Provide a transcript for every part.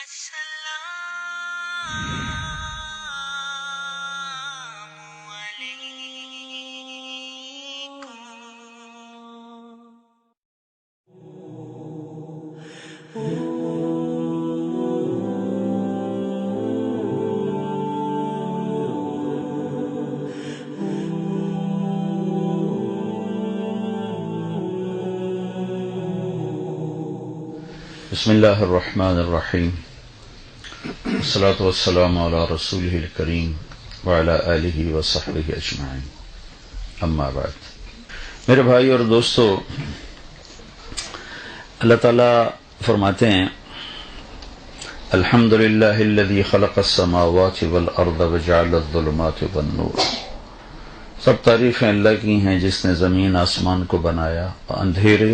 بسم اللہ الرحمن الرحیم والصلاة والسلام علی رسولہ الکریم وعلی آلہ وصحبہ اجمعین، اما بعد۔ میرے بھائی اور دوستو، اللہ تعالیٰ فرماتے ہیں الحمدللہ الذی خلق السماوات والارض وجعل الظلمات والنور۔ سب تعریفیں اللہ کی ہیں جس نے زمین آسمان کو بنایا، اندھیرے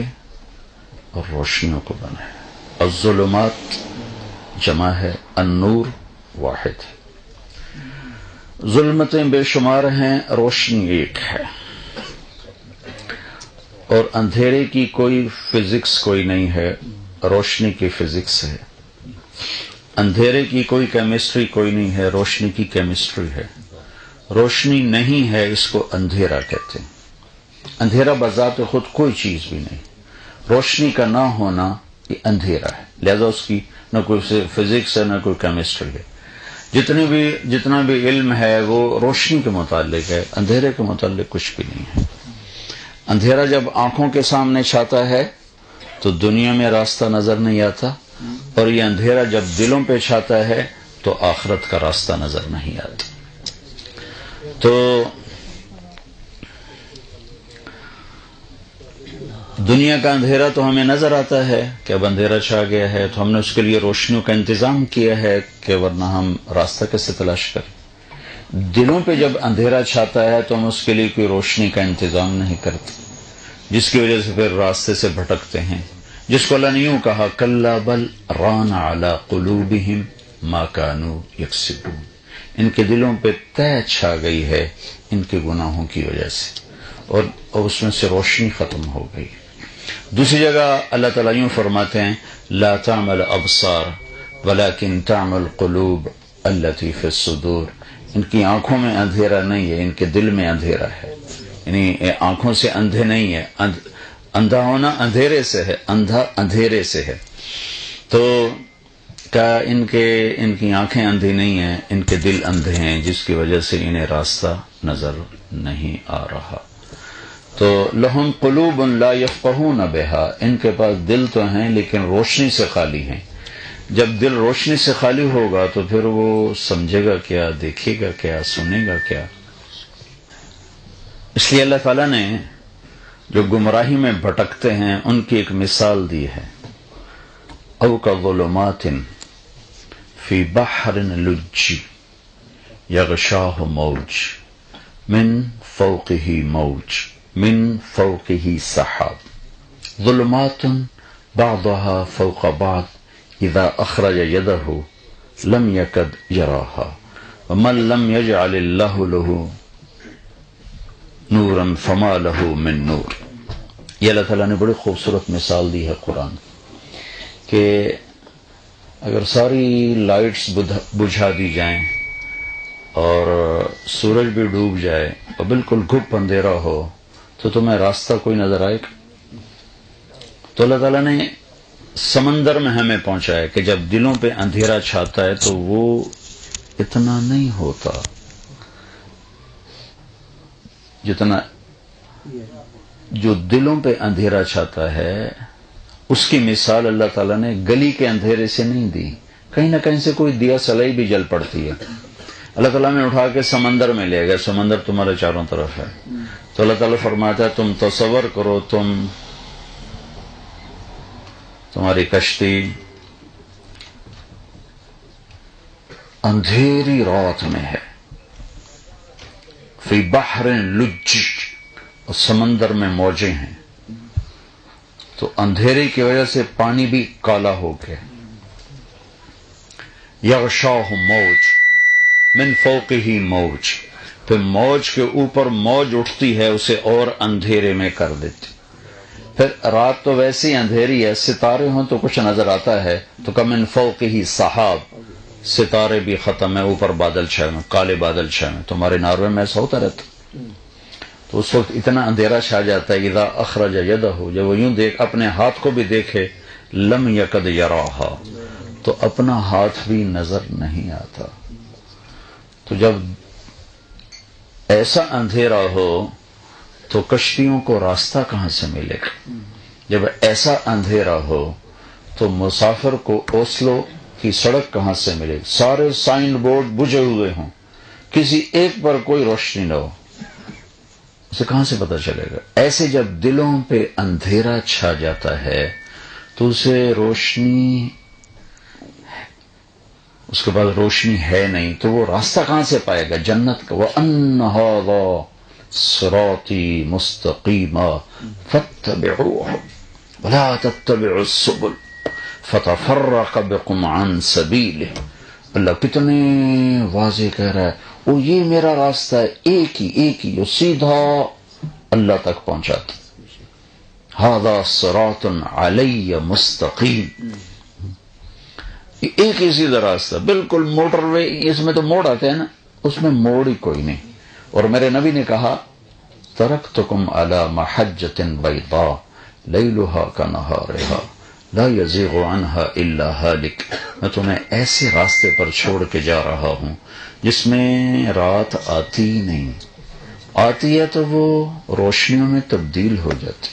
اور روشنیوں کو بنایا۔ الظلمات جمع ہے، النور واحد ہے۔ ظلمتیں بے شمار ہیں، روشنی ایک ہے، اور اندھیرے کی کوئی فزکس کوئی نہیں ہے، روشنی کی فزکس ہے۔ اندھیرے کی کوئی کیمسٹری کوئی نہیں ہے، روشنی کی کیمسٹری ہے۔ روشنی نہیں ہے، اس کو اندھیرا کہتے ہیں۔ اندھیرا بذات خود کوئی چیز بھی نہیں، روشنی کا نہ ہونا یہ اندھیرا ہے، لہذا اس کی نہ کوئی فزکس ہے نہ کوئی کیمسٹری ہے۔ جتنا بھی علم ہے وہ روشنی کے متعلق ہے، اندھیرے کے متعلق کچھ بھی نہیں ہے۔ اندھیرا جب آنکھوں کے سامنے چھاتا ہے تو دنیا میں راستہ نظر نہیں آتا، اور یہ اندھیرا جب دلوں پہ چھاتا ہے تو آخرت کا راستہ نظر نہیں آتا۔ تو دنیا کا اندھیرا تو ہمیں نظر آتا ہے کہ اب اندھیرا چھا گیا ہے، تو ہم نے اس کے لیے روشنیوں کا انتظام کیا ہے کہ ورنہ ہم راستہ کیسے تلاش کریں۔ دلوں پہ جب اندھیرا چھاتا ہے تو ہم اس کے لیے کوئی روشنی کا انتظام نہیں کرتے، جس کی وجہ سے پھر راستے سے بھٹکتے ہیں، جس کو اللہ نے یوں کہا کلا بل ران علی قلوبہم ما کانوا یکسبون۔ ان کے دلوں پہ طے چھا گئی ہے ان کے گناہوں کی وجہ سے، اور اس میں سے روشنی ختم ہو گئی۔ دوسری جگہ اللہ تعالیٰ یوں فرماتے ہیں لا تعمل ابصار ولکن تعمل قلوب التی فی الصدور۔ ان کی آنکھوں میں اندھیرا نہیں ہے، ان کے دل میں اندھیرا ہے۔ یعنی آنکھوں سے اندھے نہیں ہے، اندھا ہونا اندھیرے سے ہے، اندھا اندھیرے سے ہے۔ تو کیا ان کی آنکھیں اندھی نہیں ہیں، ان کے دل اندھے ہیں، جس کی وجہ سے انہیں راستہ نظر نہیں آ رہا۔ تو لہم قلوب لا یفقہون بہا، ان کے پاس دل تو ہیں لیکن روشنی سے خالی ہیں۔ جب دل روشنی سے خالی ہوگا تو پھر وہ سمجھے گا کیا، دیکھے گا کیا، سنے گا کیا؟ اس لیے اللہ تعالیٰ نے جو گمراہی میں بھٹکتے ہیں ان کی ایک مثال دی ہے، او کظلمات فی بحر لجی یغشاہ موج من فوقہ موج من فوقہ سحاب ظلمات بعضها فوق بعض اذا اخرج یدہ لم یکد یراہا ومن لم یجعل اللہ له نورا فما له من نور۔ یہ اللہ تعالیٰ نے بڑی خوبصورت مثال دی ہے قرآن، کہ اگر ساری لائٹس بجھا دی جائیں اور سورج بھی ڈوب جائے اور بالکل گھپ اندھیرا ہو تو تمہیں راستہ کوئی نظر آئے گا؟ تو اللہ تعالیٰ نے سمندر میں ہمیں پہنچایا کہ جب دلوں پہ اندھیرا چھاتا ہے تو وہ اتنا نہیں ہوتا جتنا جو دلوں پہ اندھیرا چھاتا ہے اس کی مثال اللہ تعالیٰ نے گلی کے اندھیرے سے نہیں دی۔ کہیں نہ کہیں سے کوئی دیا سلائی بھی جل پڑتی ہے، اللہ تعالیٰ نے اٹھا کے سمندر میں لے گیا، سمندر تمہارے چاروں طرف ہے، تو اللہ تعالیٰ فرماتا ہے تم تصور کرو تمہاری کشتی اندھیری رات میں ہے، فی بحر لج، اور سمندر میں موجیں ہیں، تو اندھیرے کی وجہ سے پانی بھی کالا ہو گیا۔ یغشاہ موج من فوقہ موج، پھر موج کے اوپر موج اٹھتی ہے، اسے اور اندھیرے میں کر دیتی۔ پھر رات تو ویسے ہی اندھیری ہے، ستارے ہوں تو کچھ نظر آتا ہے، تو کمن فوقہ سحاب، ستارے بھی ختم ہے، اوپر بادل چھائے ہوئے، کالے بادل چھائے ہوئے. تمہارے ناروے میں ایسا ہوتا رہتا، تو اس وقت اتنا اندھیرا چھا جاتا ہے. اذا اخرج یدہ، جب وہ یوں دیکھ اپنے ہاتھ کو بھی دیکھے، لم یکد یراہا، تو اپنا ہاتھ بھی نظر نہیں آتا. تو جب ایسا اندھیرا ہو تو کشتیوں کو راستہ کہاں سے ملے گا؟ جب ایسا اندھیرا ہو تو مسافر کو اوسلو کی سڑک کہاں سے ملے گی؟ سارے سائن بورڈ بجھے ہوئے ہوں، کسی ایک پر کوئی روشنی نہ ہو، اسے کہاں سے پتہ چلے گا؟ ایسے جب دلوں پہ اندھیرا چھا جاتا ہے تو اسے روشنی، اس کے بعد روشنی ہے نہیں، تو وہ راستہ کہاں سے پائے گا جنت کا؟ وَأَنَّ هَذَا صِرَاطِي مُسْتَقِيمًا فَاتَّبِعُوهُ وَلَا تَتَّبِعُوا السُّبُلَ فَتَفَرَّقَ بِكُمْ عَنْ سَبِيلِهِ. اللہ کتنے واضح کہہ رہا ہے، وہ یہ میرا راستہ ہے، ایک ہی جو سیدھا اللہ تک پہنچاتا. هَذَا صِرَاطٌ عَلَيَّ مُسْتَقِيمٌ، ایک ہی سیدھا راستہ، بالکل موٹر وے. اس میں تو موڑ آتے ہیں نا، اس میں موڑ ہی کوئی نہیں. اور میرے نبی نے کہا ترکتکم علی محجۃ بیضاء لیلھا کنہارھا لا یزیغ عنہا الا ہالک. میں تمہیں ایسے راستے پر چھوڑ کے جا رہا ہوں جس میں رات آتی نہیں، آتی ہے تو وہ روشنیوں میں تبدیل ہو جاتی.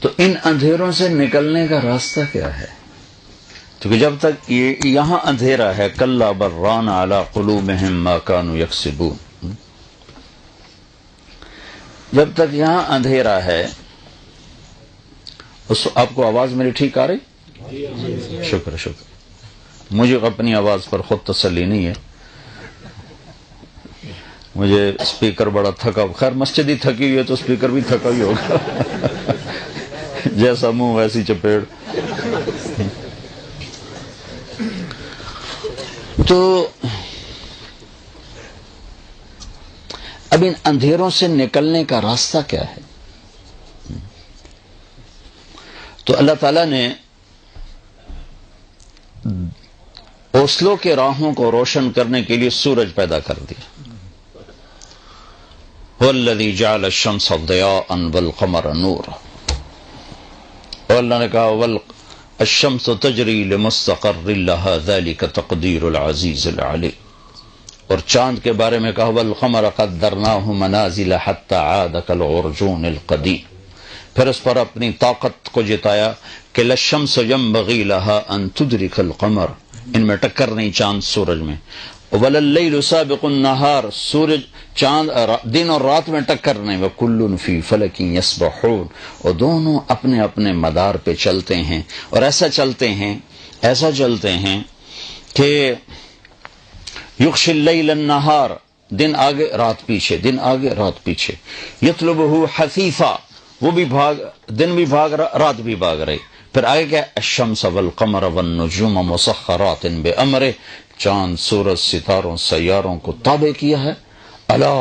تو ان اندھیروں سے نکلنے کا راستہ کیا ہے؟ کیونکہ جب تک یہ یہاں اندھیرا ہے، کلا بران علی قلوبہم ما کانوا یکسبون، جب تک یہاں اندھیرا ہے. آپ کو آواز میری ٹھیک آ رہی؟ شکر. مجھے اپنی آواز پر خود تسلی نہیں ہے، مجھے اسپیکر بڑا تھکا، خیر مسجد ہی تھکی ہوئی ہے تو اسپیکر بھی تھکا ہی ہوگا. جیسا منہ ویسی چپیڑ. تو اب ان اندھیروں سے نکلنے کا راستہ کیا ہے؟ تو اللہ تعالیٰ نے اوسلو کے راہوں کو روشن کرنے کے لیے سورج پیدا کر دیا. وَالَّذِي جَعَلَ الشَّمْسَ ضِيَاءً وَالْقَمَرَ نُورًا، اور اللہ نے کہا الشَّمْسُ تَجْرِي لِمُسْتَقَرٍّ لَهَا ذَلِكَ تَقْدِيرُ الْعَزِيزِ الْعَلِيمِ. اور چاند کے بارے میں کہا وَالْقَمَرَ قَدَّرْنَاهُ مَنَازِلَ حَتَّى عَادَ كَالْعُرْجُونِ الْقَدِيمِ. پھر اس پر اپنی طاقت کو جتایا کہ لَلشَّمْسُ يَنبَغِي لَهَا أَن تُدْرِكَ الْقَمَرَ، ان میں ٹکر نہیں چاند سورج میں. وَلَلَّيْلُ سَابِقُ النَّهَارِ، سورج چاند دن اور رات میں ٹکر نہیں. وَكُلٌّ فِي فَلَكٍ يَسْبَحُونَ، اور دونوں اپنے اپنے مدار پہ چلتے ہیں. اور ایسا چلتے ہیں کہ یغشی اللیل النہار، دن آگے رات پیچھے، دن آگے رات پیچھے. یطلبہ حثیثا، وہ بھی دن بھی بھاگ رہا، رات بھی بھاگ رہی. پھر آگے کیا؟ الشمس والقمر والنجوم مسخرات بامرہ، چاند سورج ستاروں سیاروں کو تابع کیا ہے. الا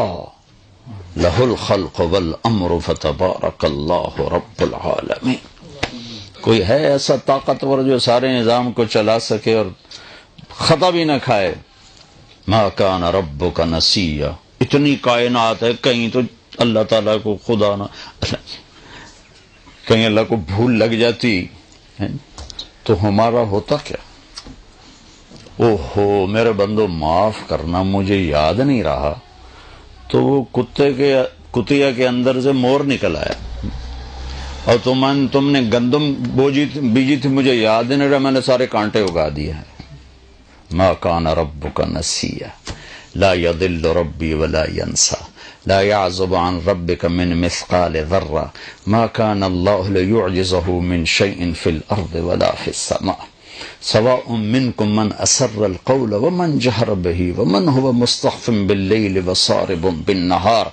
لہ الخلق والامر فتبارک اللہ رب العالمین. کوئی ہے ایسا طاقتور جو سارے نظام کو چلا سکے اور خطا بھی نہ کھائے؟ ما کان ربک نسیا، اتنی کائنات ہے، کہیں تو اللہ تعالیٰ کو خدا نہ، کہیں اللہ کو بھول لگ جاتی تو ہمارا ہوتا کیا؟ اوہو میرے بندو معاف کرنا، مجھے یاد نہیں رہا. تو وہ کتیا کے اندر سے مور نکل آیا، اور تم نے گندم بیجی تھی، مجھے یاد نہیں رہا، میں نے سارے کانٹے اگا دیے ہیں. ما کان ربک نسیا لا یضل ربی ولا ینسا لا يعزب عن ربك من مثقال ذرة ما كان الله ليعجزه من شيء في الأرض ولا في السماء سواء منکم من اسر القول ومن جہر بہ ومن هو مستخف باللیل وصارب بالنہار،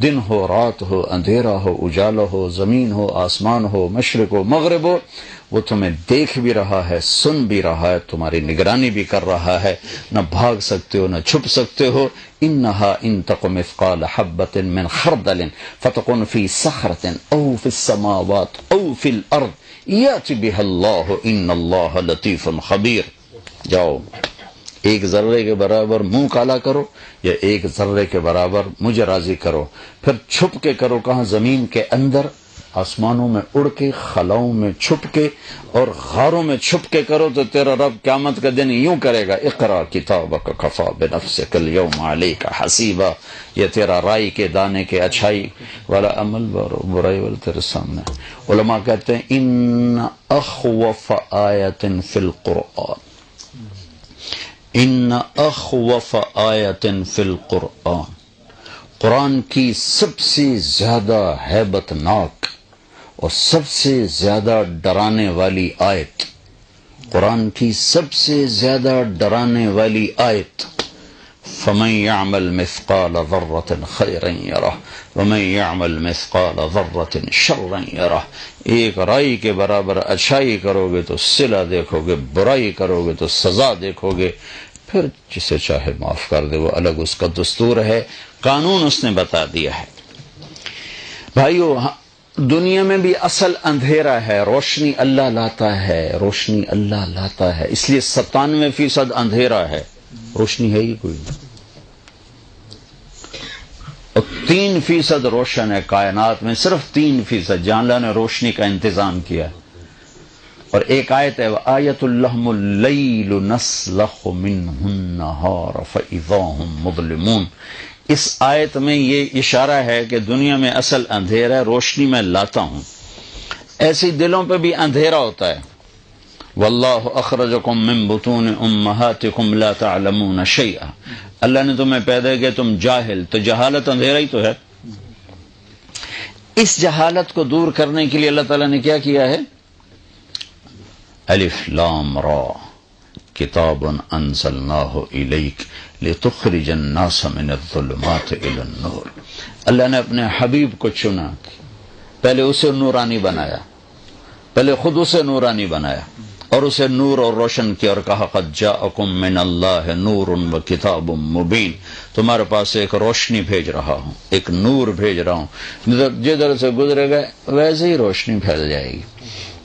دن ہو رات ہو، اندھیرا ہو اجالا ہو، زمین ہو آسمان ہو، مشرق ہو مغرب ہو، وہ تمہیں دیکھ بھی رہا ہے، سن بھی رہا ہے، تمہاری نگرانی بھی کر رہا ہے، نہ بھاگ سکتے ہو نہ چھپ سکتے ہو۔ انہا ان تق مثقال حبۃ من خردل فتکن فی صخرۃ او فی السماوات او فی الارض یأتی بها اللہ ان اللہ لطیف خبیر۔ جاؤ ایک ذرے کے برابر منہ کالا کرو یا ایک ذرے کے برابر مجھے راضی کرو، پھر چھپ کے کرو، کہاں زمین کے اندر، آسمانوں میں اڑ کے، خلاؤں میں چھپ کے اور غاروں میں چھپ کے کرو تو تیرا رب قیامت کا دن یوں کرے گا، اقرا کتابک کفا بنفسک اليوم علیک حسیبا۔ یہ تیرا رائی کے دانے کے اچھائی والا عمل اور برائی والا تیرے سامنے۔ علماء کہتے ہیں ان اخوف آیت فی القرآن، ان اخوف آیت فی القرآن، قرآن کی سب سے زیادہ ہیبت ناک اور سب سے زیادہ ڈرانے والی آیت، قرآن کی سب سے زیادہ ڈرانے والی آیت، فمن يعمل مثقال ذرة خيرا يره ومن يعمل مثقال ذرة شرا يره۔ ایک رائی کے برابر اچھائی کرو گے تو صلہ دیکھو گے، برائی کرو گے تو سزا دیکھو گے، پھر جسے چاہے معاف کر دے، وہ الگ اس کا دستور ہے، قانون اس نے بتا دیا ہے۔ بھائیو، دنیا میں بھی اصل اندھیرا ہے، روشنی اللہ لاتا ہے، روشنی اللہ لاتا ہے، اس لیے 97% اندھیرا ہے، روشنی ہے ہی کوئی نہیں، اور 3% روشن ہے کائنات میں، صرف 3%، جہاں اللہ نے روشنی کا انتظام کیا۔ اور ایک آیت ہے وآیت لہم اللیل نسلخ منہ النہار فاذا ہم مظلمون، اس آیت میں یہ اشارہ ہے کہ دنیا میں اصل اندھیرا ہے، روشنی میں لاتا ہوں۔ ایسی دلوں پہ بھی اندھیرا ہوتا ہے، واللہ اخرجکم من بطون امہاتکم لا تعلمون شیئا، اللہ نے تمہیں پیدا کیا تم جاہل، تو جہالت اندھیرا ہی تو ہے۔ اس جہالت کو دور کرنے کے لیے اللہ تعالیٰ نے کیا کیا ہے؟ الف لام را کتاب انزلناہ الیک لتخرج الناس من الظلمات الی النور، اللہ نے اپنے حبیب کو چنا، پہلے اسے نورانی بنایا، پہلے خود اسے نورانی بنایا اور اسے نور اور روشن کیا، اور کہا قد جاءکم من اللہ نور و کتاب مبین، تمہارے پاس ایک روشنی بھیج رہا ہوں، ایک نور بھیج رہا ہوں، جدھر سے گزرے گا ویسے ہی روشنی پھیل جائے گی۔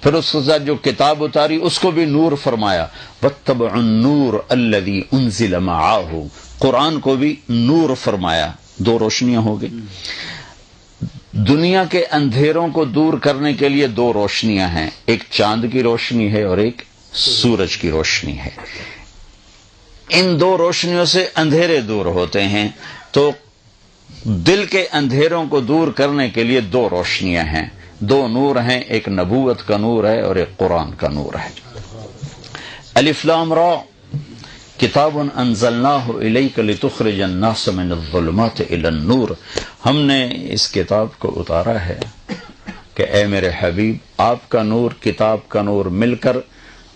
پھر اس کے ساتھ جو کتاب اتاری اس کو بھی نور فرمایا، واتبعوا النور الذی انزل معاہ، قرآن کو بھی نور فرمایا، دو روشنیاں ہو گئی۔ دنیا کے اندھیروں کو دور کرنے کے لیے دو روشنیاں ہیں، ایک چاند کی روشنی ہے اور ایک سورج کی روشنی ہے۔ ان دو روشنیوں سے اندھیرے دور ہوتے ہیں، تو دل کے اندھیروں کو دور کرنے کے لیے دو روشنیاں ہیں، دو نور ہیں، ایک نبوت کا نور ہے اور ایک قرآن کا نور ہے۔ الف لام را کتاب انزلناہ الیک لتخرج الناس من الظلمات الی النور، ہم نے اس کتاب کو اتارا ہے کہ اے میرے حبیب، آپ کا نور، کتاب کا نور مل کر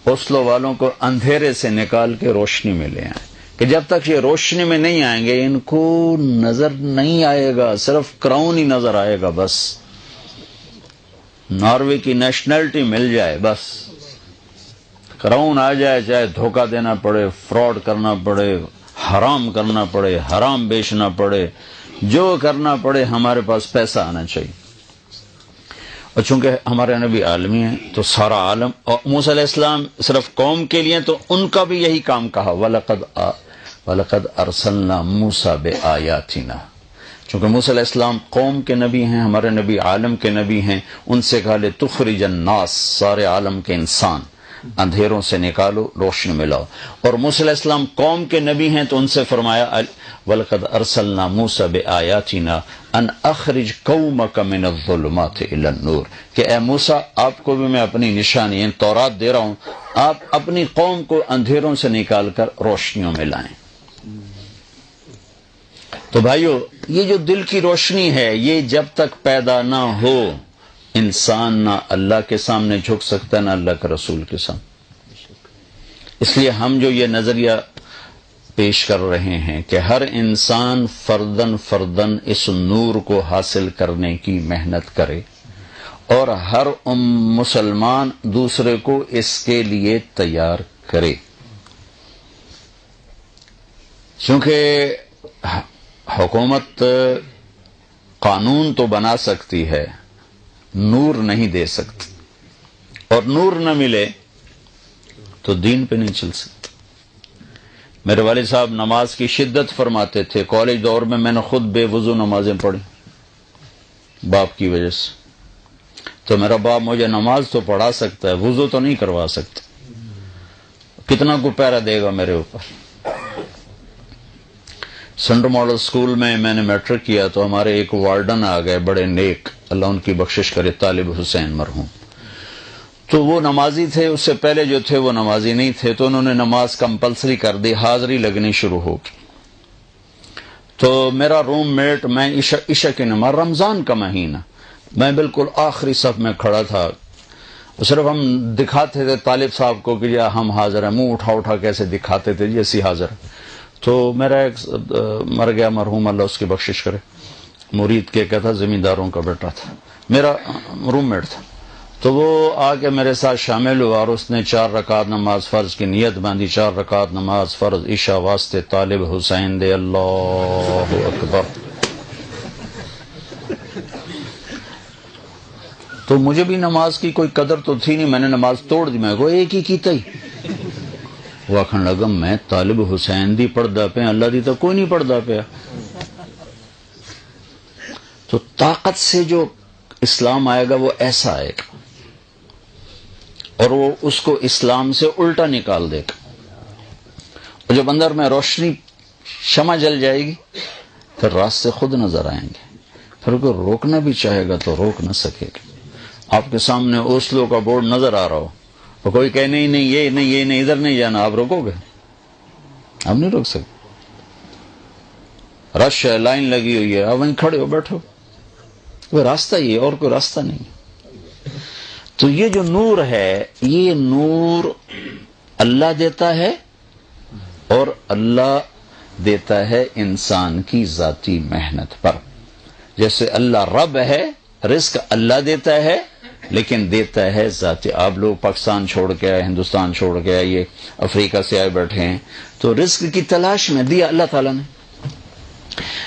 اوسلو والوں کو اندھیرے سے نکال کے روشنی میں لے آئیں، کہ جب تک یہ روشنی میں نہیں آئیں گے ان کو نظر نہیں آئے گا، صرف کراؤن ہی نظر آئے گا، بس ناروے کی نیشنلٹی مل جائے، بس کراؤن آ جائے، چاہے دھوکہ دینا پڑے، فراڈ کرنا پڑے، حرام کرنا پڑے، حرام بیچنا پڑے، جو کرنا پڑے، ہمارے پاس پیسہ آنا چاہیے۔ اور چونکہ ہمارے نبی عالمی ہیں تو سارا عالم، اور موسیٰ علیہ السلام صرف قوم کے لیے تو ان کا بھی یہی کام کہا، وَلَقَدْ أَرْسَلْنَا مُوسَىٰ بِآيَاتِنَا، چونکہ موسیٰ علیہ السلام قوم کے نبی ہیں، ہمارے نبی عالم کے نبی ہیں، ان سے کہا لِتُخْرِجَ النَّاسَ، سارے عالم کے انسان اندھیروں سے نکالو، روشنی میں لاؤ، اور موسیٰ علیہ السلام قوم کے نبی ہیں تو ان سے فرمایا وَلَقَدْ أَرْسَلْنَا مُوسَىٰ بِآيَاتِنَا أَنْ أَخْرِجْ قَوْمَكَ مِنَ الظُّلُمَاتِ إِلَى النُّورِ، کہ اے موسیٰ آپ کو بھی میں اپنی نشانی یعنی تورات دے رہا ہوں، آپ اپنی قوم کو اندھیروں سے نکال کر روشنیوں میں لائیں۔ تو بھائیو، یہ جو دل کی روشنی ہے، یہ جب تک پیدا نہ ہو انسان نہ اللہ کے سامنے جھک سکتا ہے نہ اللہ کے رسول کے سامنے۔ اس لیے ہم جو یہ نظریہ پیش کر رہے ہیں کہ ہر انسان فردن فردن اس نور کو حاصل کرنے کی محنت کرے اور ہر مسلمان دوسرے کو اس کے لیے تیار کرے، چونکہ حکومت قانون تو بنا سکتی ہے، نور نہیں دے سکتی، اور نور نہ ملے تو دین پہ نہیں چل سکتا۔ میرے والد صاحب نماز کی شدت فرماتے تھے، کالج دور میں میں نے خود بے وضو نمازیں پڑھی باپ کی وجہ سے، تو میرا باپ مجھے نماز تو پڑھا سکتا ہے، وضو تو نہیں کروا سکتا، کتنا کو پیرا دے گا میرے اوپر۔ سینٹر ماڈل اسکول میں نے میٹرک کیا تو ہمارے ایک وارڈن آ گئے، بڑے نیک، اللہ ان کی بخشش کرے، طالب حسین مرحوم، تو وہ نمازی تھے، اس سے پہلے جو تھے وہ نمازی نہیں تھے، تو انہوں نے نماز کمپلسری کر دی، حاضری لگنی شروع ہو گئی۔ تو میرا روم میٹ، میں عشاء کی نماز، رمضان کا مہینہ، میں بالکل آخری صف میں کھڑا تھا، صرف ہم دکھاتے تھے طالب صاحب کو کہ ہم حاضر ہیں، منہ اٹھا اٹھا کیسے دکھاتے تھے جیسی حاضر۔ تو میرا ایک مر گیا مرحوم، اللہ اس کی بخشش کرے، مرید کے کہتا زمینداروں کا بیٹا تھا، میرا روم میٹ تھا، تو وہ آ کے میرے ساتھ شامل ہوا اور اس نے 4 رکعت نماز فرض کی نیت باندھی، 4 رکعت نماز فرض عشاء واسطے طالب حسین دے، اللہ اکبر۔ تو مجھے بھی نماز کی کوئی قدر تو تھی نہیں، میں نے نماز توڑ دی، میں کو ایک ہی کیتا ہی، وہ آخر لگا میں طالب حسین دی پڑھدا پیا، اللہ دی تو کوئی نہیں پڑھدا پیا۔ تو طاقت سے جو اسلام آئے گا وہ ایسا آئے گا، اور وہ اس کو اسلام سے الٹا نکال دے گا، اور جب اندر میں روشنی شمع جل جائے گی پھر راستے خود نظر آئیں گے، پھر کوئی روکنا بھی چاہے گا تو روک نہ سکے گا۔ آپ کے سامنے اوسلو کا بورڈ نظر آ رہا ہو اور کوئی کہے نہیں یہ نہیں ادھر نہیں جانا، آپ روکو گے؟ آپ نہیں روک سکتے، رش ہے، لائن لگی ہوئی ہے، آپ وہیں کھڑے ہو بیٹھو، وہ راستہ ہی ہے اور کوئی راستہ نہیں۔ تو یہ جو نور ہے، یہ نور اللہ دیتا ہے، اور اللہ دیتا ہے انسان کی ذاتی محنت پر۔ جیسے اللہ رب ہے، رزق اللہ دیتا ہے، لیکن دیتا ہے ذاتی۔ آپ لوگ پاکستان چھوڑ کے آئے، ہندوستان چھوڑ کے آئے، یہ افریقہ سے آئے بیٹھے ہیں، تو رزق کی تلاش میں دیا اللہ تعالیٰ نے۔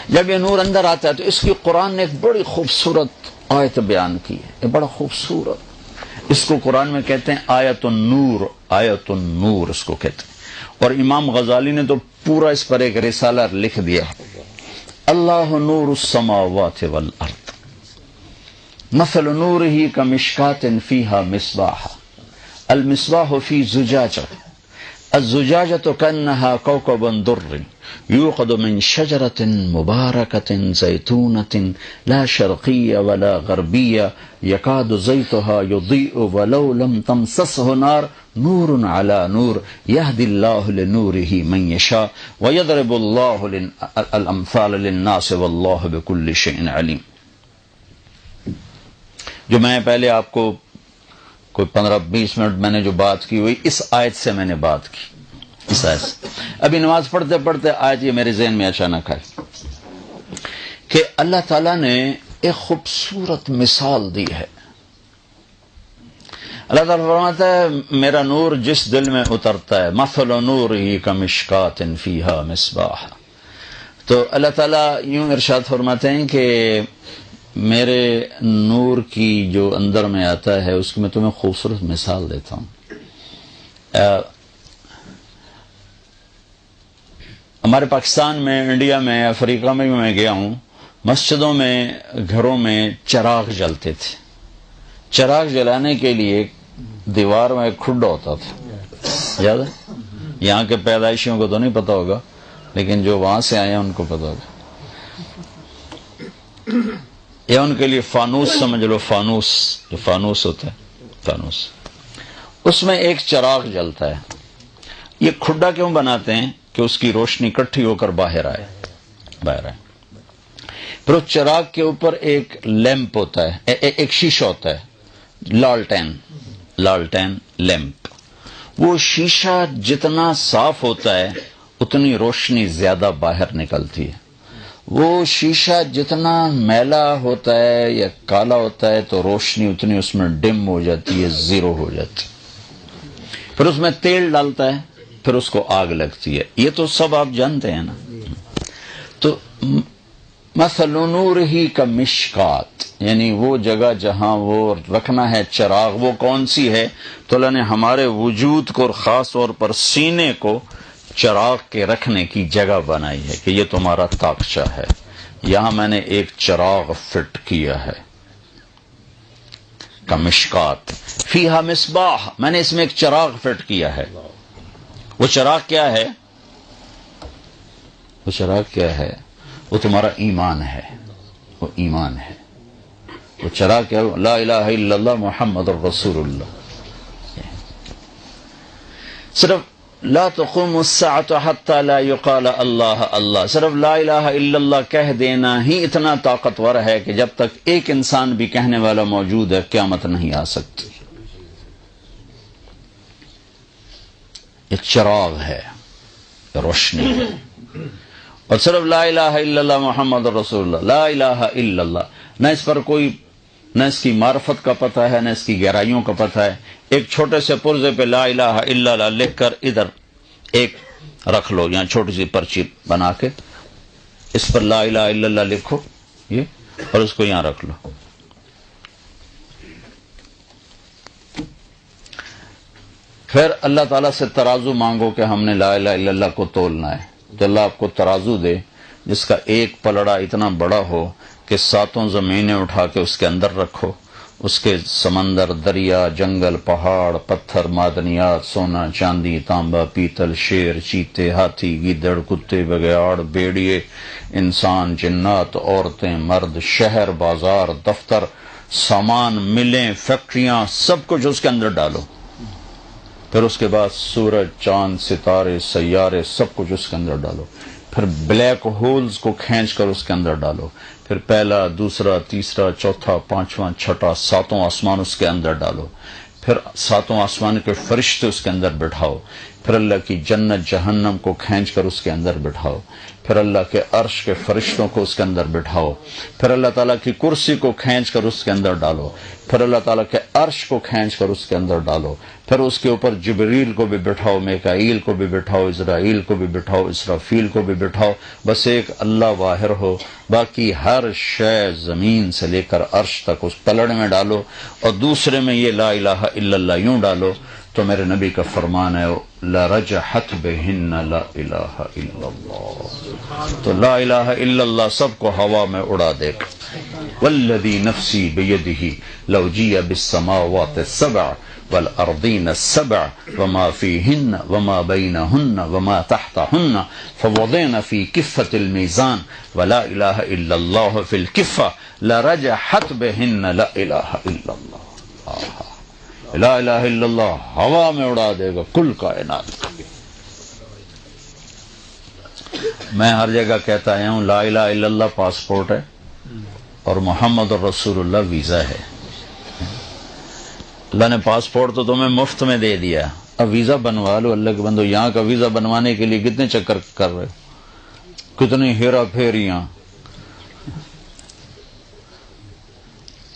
جب یہ نور اندر آتا ہے تو اس کی قرآن نے ایک بڑی خوبصورت آیت بیان کی ہے، یہ بڑا خوبصورت، اس کو قرآن میں کہتے ہیں آیت النور، آیت النور اس کو کہتے ہیں، اور امام غزالی نے تو پورا اس پر ایک رسالہ لکھ دیا، اللہ نور السماوات والارض مثل نورہ کمشکاۃ فیہا مصباح، المصباح فی زجاجہ، الزجاجة كأنها كوكب دري يوقد من شجرة مباركة زيتونة لا شرقية ولا غربية يكاد زيتها يضيء ولو لم تمسسه نار نور على نور يهدي الله لنوره من يشاء ويضرب الله الأمثال للناس والله بكل شيء عليم۔ جو میں پہلے آپ کو کوئی 15-20 منٹ میں نے جو بات کی ہوئی اس آیت سے میں نے بات کی، اس آیت سے۔ ابھی نماز پڑھتے پڑھتے آیت یہ میرے ذہن میں اچانک آئی کہ اللہ تعالیٰ نے ایک خوبصورت مثال دی ہے۔ اللہ تعالیٰ فرماتا ہے میرا نور جس دل میں اترتا ہے، مثل نورہ کمشکاۃ فیہا مصباح، تو اللہ تعالیٰ یوں ارشاد فرماتے ہیں کہ میرے نور کی جو اندر میں آتا ہے اس کی میں تمہیں خوبصورت مثال دیتا ہوں۔ ہمارے پاکستان میں، انڈیا میں، افریقہ میں بھی میں گیا ہوں، مسجدوں میں، گھروں میں چراغ جلتے تھے۔ چراغ جلانے کے لیے دیوار میں ایک کھڈا ہوتا تھا، یاد ہے؟ یہاں کے پیدائشیوں کو تو نہیں پتا ہوگا، لیکن جو وہاں سے آئے ہیں ان کو پتا ہوگا۔ یا ان کے لیے فانوس سمجھ لو، فانوس جو فانوس ہوتا ہے، فانوس، اس میں ایک چراغ جلتا ہے۔ یہ کھڈا کیوں بناتے ہیں؟ کہ اس کی روشنی اکٹھی ہو کر باہر آئے۔ پھر اس چراغ کے اوپر ایک لیمپ ہوتا ہے، ایک شیشہ ہوتا ہے، لالٹین لیمپ، وہ شیشہ جتنا صاف ہوتا ہے اتنی روشنی زیادہ باہر نکلتی ہے، وہ شیشہ جتنا میلا ہوتا ہے یا کالا ہوتا ہے تو روشنی اتنی اس میں ڈم ہو جاتی ہے، زیرو ہو جاتی ہے۔ پھر اس میں تیل ڈالتا ہے، پھر اس کو آگ لگتی ہے، یہ تو سب آپ جانتے ہیں نا۔ تو مثل نورہ کا مشکات، یعنی وہ جگہ جہاں وہ رکھنا ہے چراغ، وہ کون سی ہے؟ تو اللہ نے ہمارے وجود کو اور خاص طور پر سینے کو چراغ کے رکھنے کی جگہ بنائی ہے کہ یہ تمہارا طاقچہ ہے، یہاں میں نے ایک چراغ فٹ کیا ہے کا مشکات فیہا مصباح، میں نے اس میں ایک چراغ فٹ کیا ہے۔ وہ چراغ کیا ہے؟ وہ چراغ کیا ہے؟ وہ تمہارا ایمان ہے، وہ ایمان ہے۔ وہ چراغ کیا ہے؟ لا الہ الا اللہ محمد الرسول اللہ۔ صرف لا تقوم الساعة حتى لا يقال اللہ اللہ، صرف لا الہ الا اللہ کہہ دینا ہی اتنا طاقتور ہے کہ جب تک ایک انسان بھی کہنے والا موجود ہے قیامت نہیں آ سکتی۔ یہ چراغ ہے، یہ روشنی ہے۔ اور صرف لا الہ الا اللہ محمد رسول اللہ، لا الہ الا اللہ، نہ اس پر کوئی، نہ اس کی معرفت کا پتہ ہے، نہ اس کی گہرائیوں کا پتہ ہے۔ ایک چھوٹے سے پرزے پہ لا الہ الا اللہ لکھ کر ادھر ایک رکھ لو، یہاں چھوٹی سی پرچی بنا کے اس پر لا الہ الا اللہ لکھو یہ، اور اس کو یہاں رکھ لو۔ پھر اللہ تعالیٰ سے ترازو مانگو کہ ہم نے لا الہ الا اللہ کو تولنا ہے، تو اللہ آپ کو ترازو دے جس کا ایک پلڑا اتنا بڑا ہو کہ 7 زمینیں اٹھا کے اس کے اندر رکھو، اس کے سمندر، دریا، جنگل، پہاڑ، پتھر، معدنیات، سونا، چاندی، تانبا، پیتل، شیر، چیتے، ہاتھی، گیدڑ، کتے، بگیاڑ، بیڑیے، انسان، جنات، عورتیں، مرد، شہر، بازار، دفتر، سامان، ملیں، فیکٹریاں، سب کچھ اس کے اندر ڈالو۔ پھر اس کے بعد سورج، چاند، ستارے، سیارے، سب کچھ اس کے اندر ڈالو۔ پھر بلیک ہولز کو کھینچ کر اس کے اندر ڈالو۔ پھر پہلا، دوسرا، تیسرا، چوتھا، پانچواں، چھٹا، 7 آسمان اس کے اندر ڈالو۔ پھر 7 آسمان کے فرشتے اس کے اندر بٹھاؤ۔ پھر اللہ کی جنت جہنم کو کھینچ کر اس کے اندر بٹھاؤ۔ پھر اللہ کے عرش کے فرشتوں کو اس کے اندر بٹھاؤ۔ پھر اللہ تعالیٰ کی کرسی کو کھینچ کر اس کے اندر ڈالو۔ پھر اللہ تعالیٰ کے عرش کو کھینچ کر اس کے اندر ڈالو۔ پھر اس کے اوپر جبریل کو بھی بٹھاؤ، میکائیل کو بھی بٹھاؤ، اسرائیل کو بھی بٹھاؤ، اسرافیل کو بھی بٹھاؤ۔ بس ایک اللہ واحد ہو، باقی ہر شے زمین سے لے کر عرش تک اس پلڑ میں ڈالو، اور دوسرے میں یہ لا الہ الا اللہ یوں ڈالو۔ تو میرے نبی کا فرمان ہے لرجحت بہن لا الہ الا اللہ، تو لا الہ الا اللہ سب کو ہوا میں اڑا دے گا۔ والذی نفسی بیدہ لو جیء بالسماوات السبع والارضین السبع وما فیہن وما بینہن وما تحتہن فوضعن فی کفۃ المیزان ولا الہ الا اللہ فی الکفہ لرجحت بہن لا الہ الا اللہ۔ لا الہ الا اللہ ہوا میں اڑا دے گا کل کائنات۔ میں ہر جگہ کہتا آیا ہوں لا الہ الا اللہ پاسپورٹ ہے اور محمد الرسول اللہ ویزا ہے۔ اللہ نے پاسپورٹ تو تمہیں مفت میں دے دیا، اب ویزا بنوا لو۔ اللہ کے بندو، یہاں کا ویزا بنوانے کے لیے کتنے چکر کر رہے ہو، کتنی ہیرا پھیریاں۔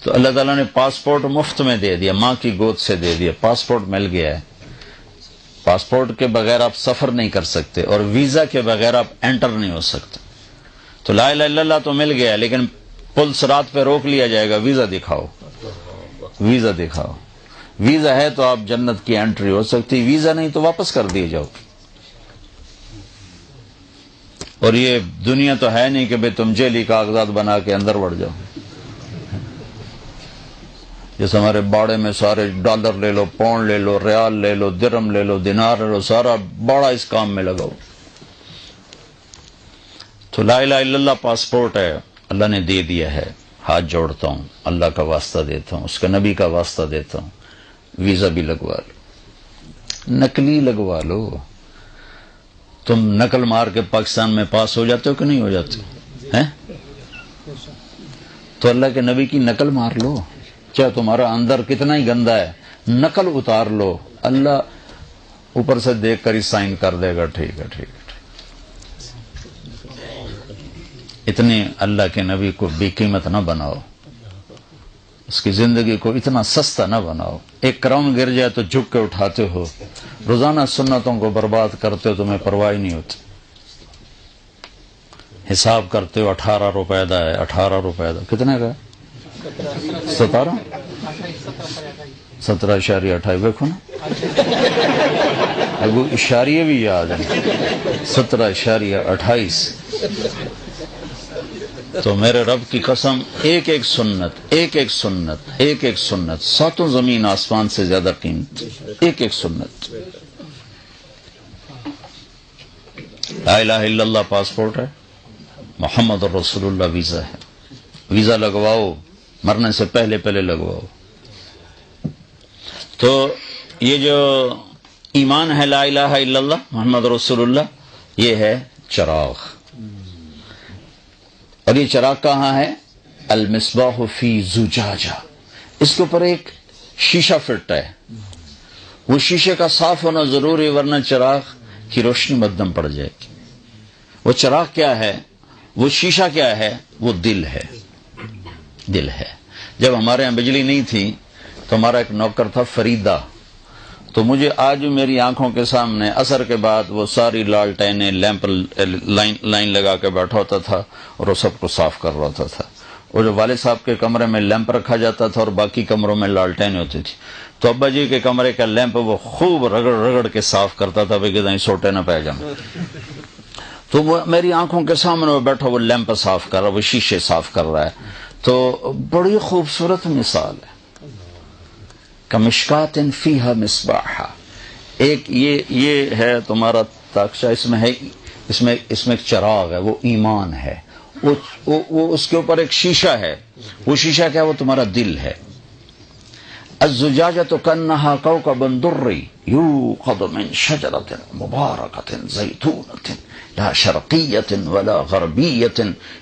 تو اللہ تعالیٰ نے پاسپورٹ مفت میں دے دیا، ماں کی گود سے دے دیا، پاسپورٹ مل گیا ہے۔ پاسپورٹ کے بغیر آپ سفر نہیں کر سکتے، اور ویزا کے بغیر آپ انٹر نہیں ہو سکتے۔ تو لا الہ الا اللہ تو مل گیا، لیکن پل صراط پہ روک لیا جائے گا، ویزا دکھاؤ، ویزا دکھاؤ۔ ویزا ہے تو آپ جنت کی انٹری ہو سکتی، ویزا نہیں تو واپس کر دیے جاؤ۔ اور یہ دنیا تو ہے نہیں کہ بھئی تم جیلی کاغذات بنا کے اندر بڑھ جاؤ۔ جیسے ہمارے باڑے میں سارے ڈالر لے لو، پاؤنڈ لے لو، ریال لے لو، درہم لے لو، دینار لے لو، سارا باڑا اس کام میں لگاؤ۔ تو لا الہ الا اللہ پاسپورٹ ہے، اللہ نے دے دیا ہے۔ ہاتھ جوڑتا ہوں، اللہ کا واسطہ دیتا ہوں، اس کے نبی کا واسطہ دیتا ہوں، ویزا بھی لگوا لو، نقلی لگوا لو۔ تم نقل مار کے پاکستان میں پاس ہو جاتے ہو کہ نہیں ہو جاتے ہیں؟ تو اللہ کے نبی کی نقل مار لو، چاہے تمہارا اندر کتنا ہی گندا ہے، نقل اتار لو۔ اللہ اوپر سے دیکھ کر ہی سائن کر دے گا، ٹھیک ہے ٹھیک ہے۔ اتنی اللہ کے نبی کو بے قیمت نہ بناؤ، اس کی زندگی کو اتنا سستا نہ بناؤ۔ ایک کراؤن گر جائے تو جھک کے اٹھاتے ہو، روزانہ سنتوں کو برباد کرتے ہو، تمہیں پرواہ نہیں ہوتی۔ حساب کرتے ہو 18 روپے دا ہے، 18 روپے دا کتنے کا ہے؟ 17.28 دیکھو نا، اگو اشاریے بھی یاد ہیں، 17.28۔ تو میرے رب کی قسم، ایک ایک سنت، ایک ایک سنت، ایک ایک سنت ساتوں زمین آسمان سے زیادہ قیمت، ایک ایک سنت۔ لا الہ الا اللہ پاسپورٹ ہے، محمد رسول اللہ ویزا ہے، ویزا لگواؤ، مرنے سے پہلے پہلے لگواؤ۔ تو یہ جو ایمان ہے لا الہ الا اللہ محمد رسول اللہ، یہ ہے چراغ، اور یہ چراغ کہاں ہے؟ المصباح فی زجاجہ، اس کے اوپر ایک شیشہ فٹ ہے، وہ شیشے کا صاف ہونا ضروری، ورنہ چراغ کی روشنی مدھم پڑ جائے گی۔ وہ چراغ کیا ہے؟ وہ شیشہ کیا ہے؟ وہ دل ہے، دل ہے۔ جب ہمارے یہاں بجلی نہیں تھی تو ہمارا ایک نوکر تھا فریدہ، تو مجھے آج بھی میری آنکھوں کے سامنے عصر کے بعد وہ ساری لالٹینیں لیمپ لائن لگا کے بیٹھا ہوتا تھا اور وہ سب کو صاف کر رہا ہوتا تھا۔ اور جو والد صاحب کے کمرے میں لیمپ رکھا جاتا تھا اور باقی کمروں میں لالٹین ہوتی تھی، تو ابا جی کے کمرے کا لیمپ وہ خوب رگڑ رگڑ کے صاف کرتا تھا کہ کہیں سوٹے نہ پہ جائیں۔ تو وہ میری آنکھوں کے سامنے وہ بیٹھا، وہ لیمپ صاف کر رہا ہے، وہ شیشے صاف کر رہا ہے۔ تو بڑی خوبصورت مثال ہے، کمشکات فیہا مصباح، ایک یہ ہے تمہارا تاکشہ، اس میں ہے، اس میں ایک چراغ ہے، وہ ایمان ہے، وہ اس کے اوپر ایک شیشہ ہے، وہ شیشہ کیا؟ وہ تمہارا دل ہے۔ الزجاجۃ کانہا کوکب دری یوقد من شجرۃ مبارکۃ زیتونۃ لا شرقیۃ ولا غربیۃ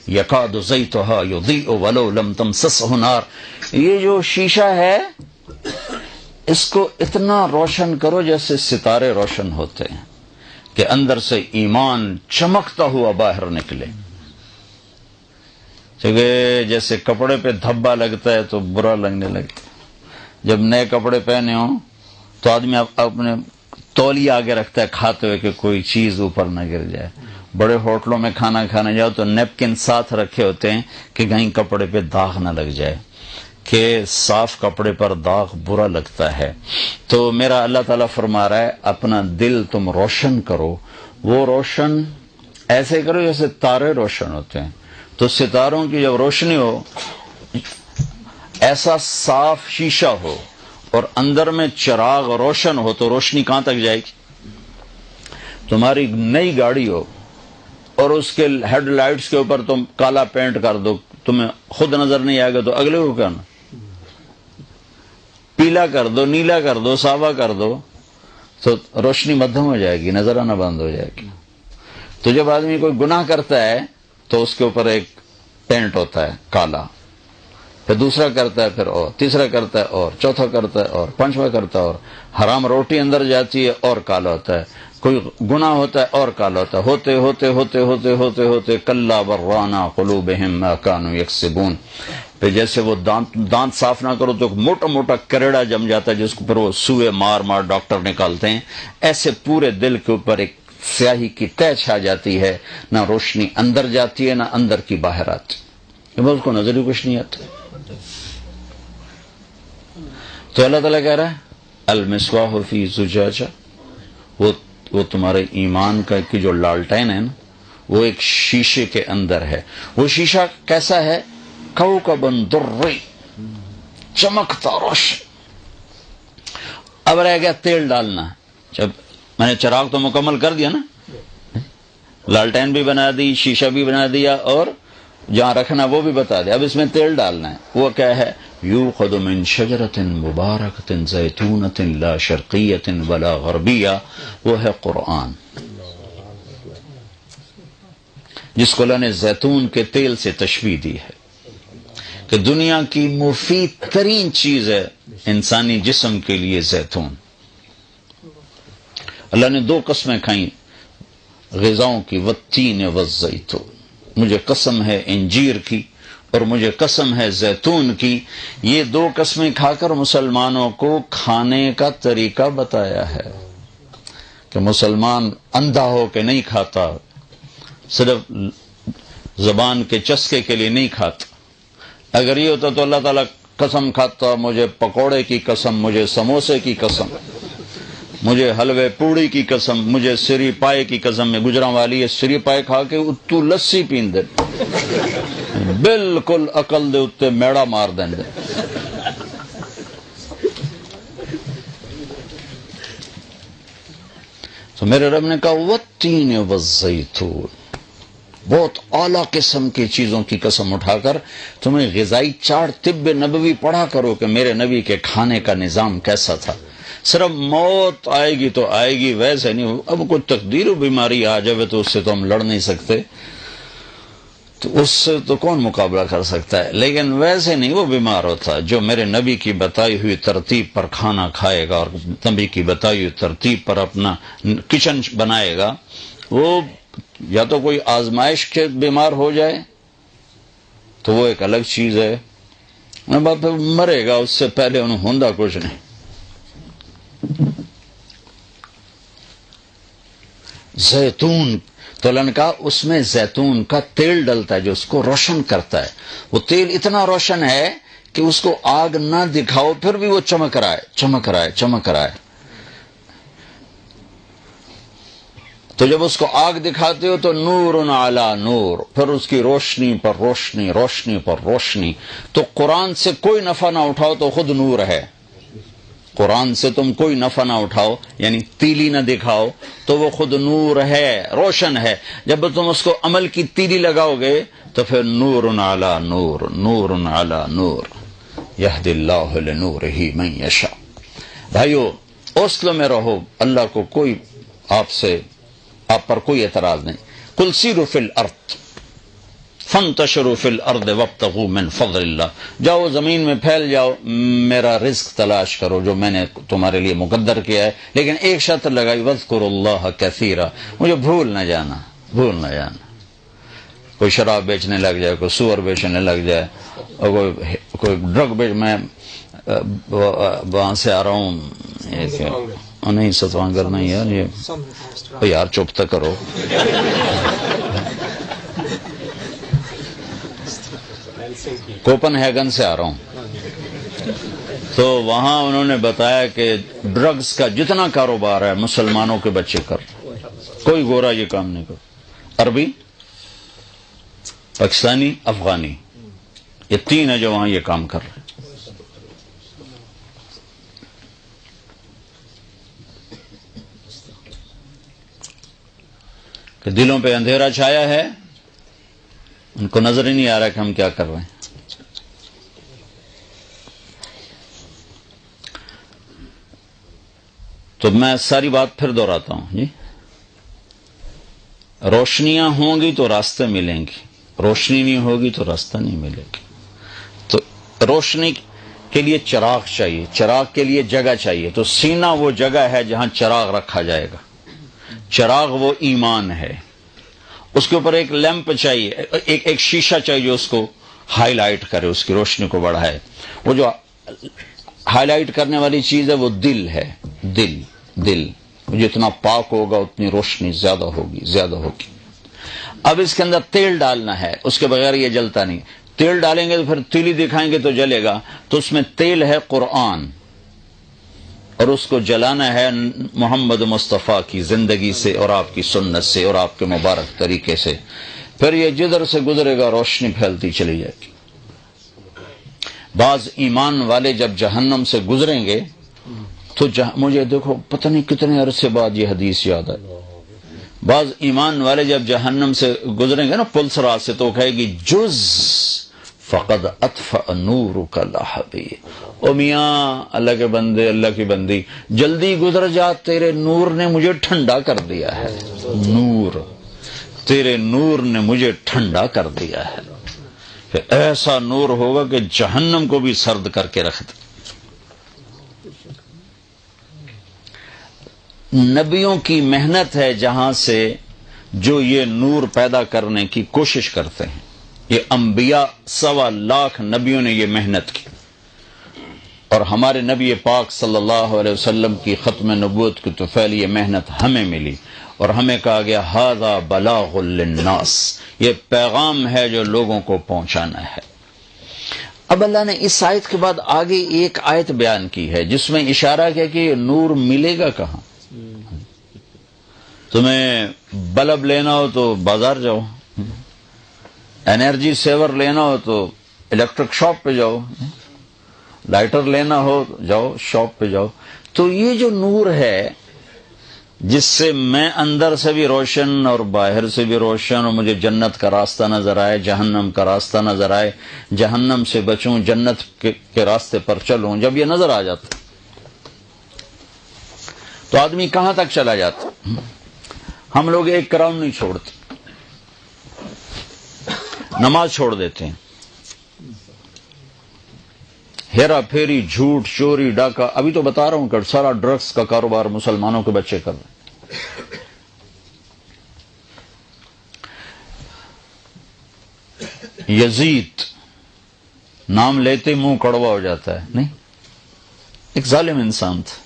یکاد زیتھا یضیء ولو لم تمسسہ نار۔ یہ جو شیشہ ہے، اس کو اتنا روشن کرو جیسے ستارے روشن ہوتے ہیں، کہ اندر سے ایمان چمکتا ہوا باہر نکلے۔ کیونکہ جیسے کپڑے پہ دھبا لگتا ہے تو برا لگنے لگتا ہے۔ جب نئے کپڑے پہنے ہوں تو آدمی اپنے تولیہ آگے رکھتا ہے کھاتے ہوئے کہ کوئی چیز اوپر نہ گر جائے۔ بڑے ہوٹلوں میں کھانا کھانے جاؤ تو نیپکن ساتھ رکھے ہوتے ہیں کہ کہیں کپڑے پہ داغ نہ لگ جائے، کہ صاف کپڑے پر داغ برا لگتا ہے۔ تو میرا اللہ تعالیٰ فرما رہا ہے اپنا دل تم روشن کرو، وہ روشن ایسے کرو جیسے تارے روشن ہوتے ہیں۔ تو ستاروں کی جب روشنی ہو، ایسا صاف شیشہ ہو اور اندر میں چراغ روشن ہو، تو روشنی کہاں تک جائے گی؟ تمہاری نئی گاڑی ہو اور اس کے ہیڈ لائٹس کے اوپر تم کالا پینٹ کر دو، تمہیں خود نظر نہیں آئے گا تو اگلے کو کرنا، پیلا کر دو، نیلا کر دو، سابا کر دو، تو روشنی مدھم ہو جائے گی، نظر آنا بند ہو جائے گی۔ تو جب آدمی کوئی گناہ کرتا ہے تو اس کے اوپر ایک پینٹ ہوتا ہے کالا، پھر دوسرا کرتا ہے، پھر اور تیسرا کرتا ہے، اور چوتھا کرتا ہے، اور پانچواں کرتا ہے، اور حرام روٹی اندر جاتی ہے اور کالا ہوتا ہے، کوئی گناہ ہوتا ہے اور کالا ہوتا ہے، ہوتے ہوتے ہوتے ہوتے ہوتے ہوتے کلا برانا قلوبہم ما کانوا یکسبون۔ پھر جیسے وہ دانت صاف نہ کرو تو موٹا موٹا کریڑا جم جاتا ہے جس کو پھر وہ سوئے مار مار ڈاکٹر نکالتے ہیں، ایسے پورے دل کے اوپر ایک سیاہی کی تہ چھا جاتی ہے، نہ روشنی اندر جاتی ہے نہ اندر کی باہر آتی، اس کو نظر ہی کچھ نہیں آتا۔ تو اللہ تعالیٰ کہہ رہا ہے المصباح فی زجاجہ، وہ تمہارے ایمان کا کی جو لالٹین ہے نا، وہ ایک شیشے کے اندر ہے۔ وہ شیشہ کیسا ہے؟ کوکب دری، چمکتا روشن۔ اب رہ گیا تیل ڈالنا۔ جب میں نے چراغ تو مکمل کر دیا نا، لالٹین بھی بنا دی، شیشہ بھی بنا دیا، اور جہاں رکھنا وہ بھی بتا دیا، اب اس میں تیل ڈالنا ہے۔ وہ کیا ہے؟ یوقد من شجرۃ مبارکۃ زیتونۃ لا شرقیۃ ولا غربیہ، وہ ہے قرآن، جس کو اللہ نے زیتون کے تیل سے تشبیہ دی ہے کہ دنیا کی مفید ترین چیز ہے انسانی جسم کے لیے زیتون، اللہ نے 2 قسمیں کھائیں غذاؤں کی، والتین والزیتون، مجھے قسم ہے انجیر کی اور مجھے قسم ہے زیتون کی۔ یہ 2 قسمیں کھا کر مسلمانوں کو کھانے کا طریقہ بتایا ہے کہ مسلمان اندھا ہو کے نہیں کھاتا، صرف زبان کے چسکے کے لیے نہیں کھاتا۔ اگر یہ ہوتا تو اللہ تعالیٰ قسم کھاتا، مجھے پکوڑے کی قسم، مجھے سموسے کی قسم، مجھے حلوے پوڑی کی قسم، مجھے سری پائے کی قسم۔ میں گجراں والی ہے، سری پائے کھا کے اتو لسی پین دے، بالکل عقل دے اتے میڑا مار دیں دے۔ تو میرے رب نے کہا والتین والزیتون، بہت اعلیٰ قسم کی چیزوں کی قسم اٹھا کر تمہیں غذائی چارٹ طب نبوی پڑھا کرو کہ میرے نبی کے کھانے کا نظام کیسا تھا۔ صرف موت آئے گی تو آئے گی، ویسے نہیں۔ اب کوئی تقدیر و بیماری آ جائے تو اس سے تو ہم لڑ نہیں سکتے، تو اس سے تو کون مقابلہ کر سکتا ہے، لیکن ویسے نہیں وہ بیمار ہوتا۔ جو میرے نبی کی بتائی ہوئی ترتیب پر کھانا کھائے گا اور نبی کی بتائی ہوئی ترتیب پر اپنا کچن بنائے گا، وہ یا تو کوئی آزمائش کے بیمار ہو جائے تو وہ ایک الگ چیز ہے، پھر مرے گا، اس سے پہلے انہوں ہوندا کچھ نہیں۔ زیتون تو اللہ نے کہا اس میں زیتون کا تیل ڈلتا ہے جو اس کو روشن کرتا ہے۔ وہ تیل اتنا روشن ہے کہ اس کو آگ نہ دکھاؤ پھر بھی وہ چمک رہا ہے، چمک رہا ہے، چمک رہا ہے۔ تو جب اس کو آگ دکھاتے ہو تو نور علی نور، پھر اس کی روشنی پر روشنی، روشنی پر روشنی۔ تو قرآن سے کوئی نفع نہ اٹھاؤ تو خود نور ہے۔ قرآن سے تم کوئی نفع نہ اٹھاؤ، یعنی تیلی نہ دکھاؤ تو وہ خود نور ہے، روشن ہے۔ جب تم اس کو عمل کی تیلی لگاؤ گے تو پھر نور علی نور، نور علی نور، یہدی اللہ لنورہ من یشاء۔ بھائیو اوسلو میں رہو، اللہ کو کوئی آپ پر کوئی اعتراض نہیں۔ قل سیروا فی الارض فانتشروا فی الارض وابتغوا من فضل اللہ، جاؤ زمین میں پھیل جاؤ، میرا رزق تلاش کرو جو میں نے تمہارے لیے مقدر کیا ہے، لیکن ایک شرط لگائی، واذکروا اللہ کثیرا، مجھے بھول نہ جانا، بھول نہ جانا۔ کوئی شراب بیچنے لگ جائے، کوئی سور بیچنے لگ جائے، اور کوئی ڈرگ بیچ، میں وہاں سے آ رہا ہوں، نہیں ستوانگر نہیں یار، یہ یار چپ تک کرو۔ کوپن ہیگن سے آ رہا ہوں، تو وہاں انہوں نے بتایا کہ ڈرگز کا جتنا کاروبار ہے مسلمانوں کے بچے کر، کوئی گورا یہ کام نہیں کر، عربی، پاکستانی، افغانی، یہ 3 ہیں جو وہاں یہ کام کر رہے ہیں۔ کہ دلوں پہ اندھیرا چھایا ہے، ان کو نظر ہی نہیں آ رہا کہ ہم کیا کر رہے ہیں۔ تو میں ساری بات پھر دہراتا ہوں جی، روشنیاں ہوں گی تو راستے ملیں گی، روشنی نہیں ہوگی تو راستہ نہیں ملے گی۔ تو روشنی کے لیے چراغ چاہیے، چراغ کے لیے جگہ چاہیے، تو سینہ وہ جگہ ہے جہاں چراغ رکھا جائے گا۔ چراغ وہ ایمان ہے، اس کے اوپر ایک لیمپ چاہیے، ایک شیشہ چاہیے جو اس کو ہائی لائٹ کرے، اس کی روشنی کو بڑھائے۔ وہ جو ہائی لائٹ کرنے والی چیز ہے وہ دل ہے، دل جتنا پاک ہوگا اتنی روشنی زیادہ ہوگی۔ اب اس کے اندر تیل ڈالنا ہے، اس کے بغیر یہ جلتا نہیں۔ تیل ڈالیں گے تو پھر تیلی دکھائیں گے تو جلے گا، تو اس میں تیل ہے قرآن، اور اس کو جلانا ہے محمد مصطفیٰ کی زندگی سے اور آپ کی سنت سے اور آپ کے مبارک طریقے سے، پھر یہ جدھر سے گزرے گا روشنی پھیلتی چلی جائے گی۔ بعض ایمان والے جب جہنم سے گزریں گے تو مجھے دیکھو پتہ نہیں کتنے عرصے بعد یہ حدیث یاد ہے، بعض ایمان والے جب جہنم سے گزریں گے نا پلسرات سے، تو کہے گی جز فقد اطفأ نورک لہبی، او میاں اللہ کے بندے، اللہ کی بندی، جلدی گزر جا، تیرے نور نے مجھے ٹھنڈا کر دیا ہے، نور، تیرے نور نے مجھے ٹھنڈا کر دیا ہے۔ کہ ایسا نور ہوگا کہ جہنم کو بھی سرد کر کے رکھ دے۔ نبیوں کی محنت ہے جہاں سے جو یہ نور پیدا کرنے کی کوشش کرتے ہیں. یہ انبیاء 1.25 لاکھ نبیوں نے یہ محنت کی، اور ہمارے نبی پاک صلی اللہ علیہ وسلم کی ختم نبوت کی طفیل یہ محنت ہمیں ملی، اور ہمیں کہا گیا ھذا بلاغ للناس، یہ پیغام ہے جو لوگوں کو پہنچانا ہے. اب اللہ نے اس آیت کے بعد آگے ایک آیت بیان کی ہے جس میں اشارہ کیا کہ یہ نور ملے گا کہاں. تمہیں بلب لینا ہو تو بازار جاؤ، انرجی سیور لینا ہو تو الیکٹرک شاپ پہ جاؤ، لائٹر لینا ہو جاؤ شاپ پہ جاؤ. تو یہ جو نور ہے جس سے میں اندر سے بھی روشن اور باہر سے بھی روشن، اور مجھے جنت کا راستہ نظر آئے، جہنم کا راستہ نظر آئے، جہنم سے بچوں، جنت کے راستے پر چلوں، جب یہ نظر آ جاتا تو آدمی کہاں تک چلا جاتا. ہم لوگ ایک کراؤن نہیں چھوڑتے، نماز چھوڑ دیتے ہیں، ہیرا پھیری، جھوٹ، چوری، ڈاکہ. ابھی تو بتا رہا ہوں کہ سارا ڈرگس کا کاروبار مسلمانوں کے بچے کر رہے ہیں. یزید نام لیتے منہ کڑوا ہو جاتا ہے، نہیں، ایک ظالم انسان تھا.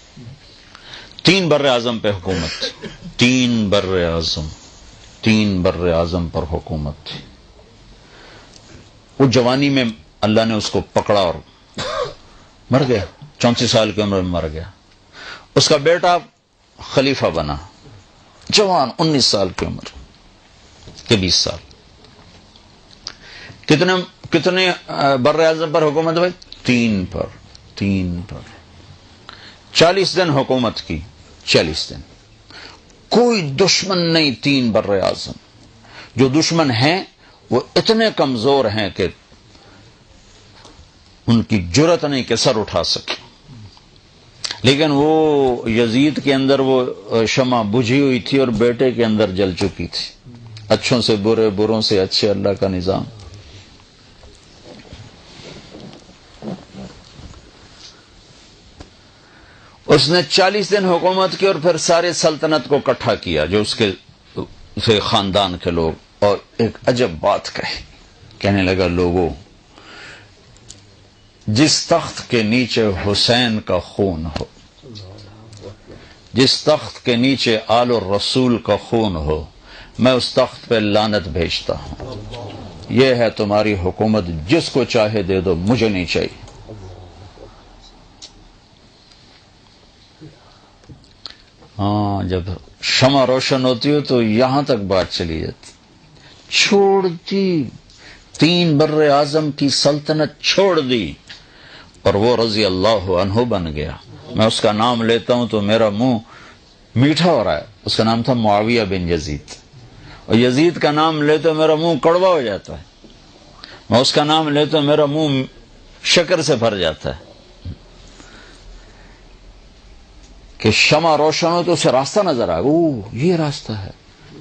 3 بر اعظم پہ حکومت، 3 بر اعظم پر حکومت تھی. وہ جوانی میں اللہ نے اس کو پکڑا اور مر گیا، 34 سال کی عمر میں مر گیا. اس کا بیٹا خلیفہ بنا، جوان، 19 سال کی عمر کے 20 سال. کتنے بر اعظم پر حکومت ہوئی؟ 3 پر. 40 دن حکومت کی، 40 دن کوئی دشمن نہیں. 3 بر اعظم. جو دشمن ہیں وہ اتنے کمزور ہیں کہ ان کی جرت نہیں کہ سر اٹھا سکے. لیکن وہ یزید کے اندر وہ شمع بجھی ہوئی تھی اور بیٹے کے اندر جل چکی تھی. اچھوں سے برے، بروں سے اچھے، اللہ کا نظام. اس نے 40 دن حکومت کی اور پھر سارے سلطنت کو اکٹھا کیا جو اس کے خاندان کے لوگ، اور ایک عجب بات کہنے لگا، لوگوں، جس تخت کے نیچے حسین کا خون ہو، جس تخت کے نیچے آل الرسول کا خون ہو، میں اس تخت پہ لعنت بھیجتا ہوں. یہ ہے تمہاری حکومت، جس کو چاہے دے دو، مجھے نہیں چاہیے. ہاں، جب شمع روشن ہوتی ہو تو یہاں تک بات چلی جاتی. چھوڑ دی، 3 بر اعظم کی سلطنت چھوڑ دی، اور وہ رضی اللہ عنہ بن گیا. میں اس کا نام لیتا ہوں تو میرا منہ میٹھا ہو رہا ہے. اس کا نام تھا معاویہ بن یزید، اور یزید کا نام لیتے میرا منہ کڑوا ہو جاتا ہے. میں اس کا نام لیتا ہوں میرا منہ شکر سے بھر جاتا ہے کہ شمع روشن ہو تو اسے راستہ نظر آئے. اوہ، یہ راستہ ہے،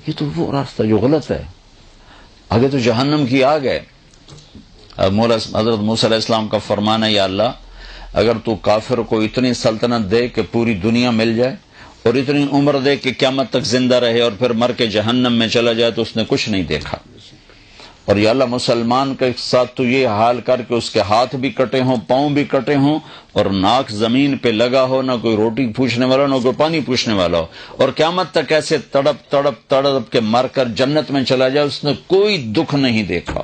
یہ تو وہ راستہ جو غلط ہے. آگے تو جہنم کی آگ ہے. حضرت موسیٰ علیہ السلام کا فرمان ہے، یا اللہ، اگر تو کافر کو اتنی سلطنت دے کہ پوری دنیا مل جائے، اور اتنی عمر دے کہ قیامت تک زندہ رہے، اور پھر مر کے جہنم میں چلا جائے، تو اس نے کچھ نہیں دیکھا. اور یا اللہ، مسلمان کے ساتھ تو یہ حال کر کے اس کے ہاتھ بھی کٹے ہوں، پاؤں بھی کٹے ہوں، اور ناک زمین پہ لگا ہو، نہ کوئی روٹی پوچھنے والا، نہ کوئی پانی پوچھنے والا ہو، اور قیامت تک ایسے تڑپ کے مر کر جنت میں چلا جائے، اس نے کوئی دکھ نہیں دیکھا.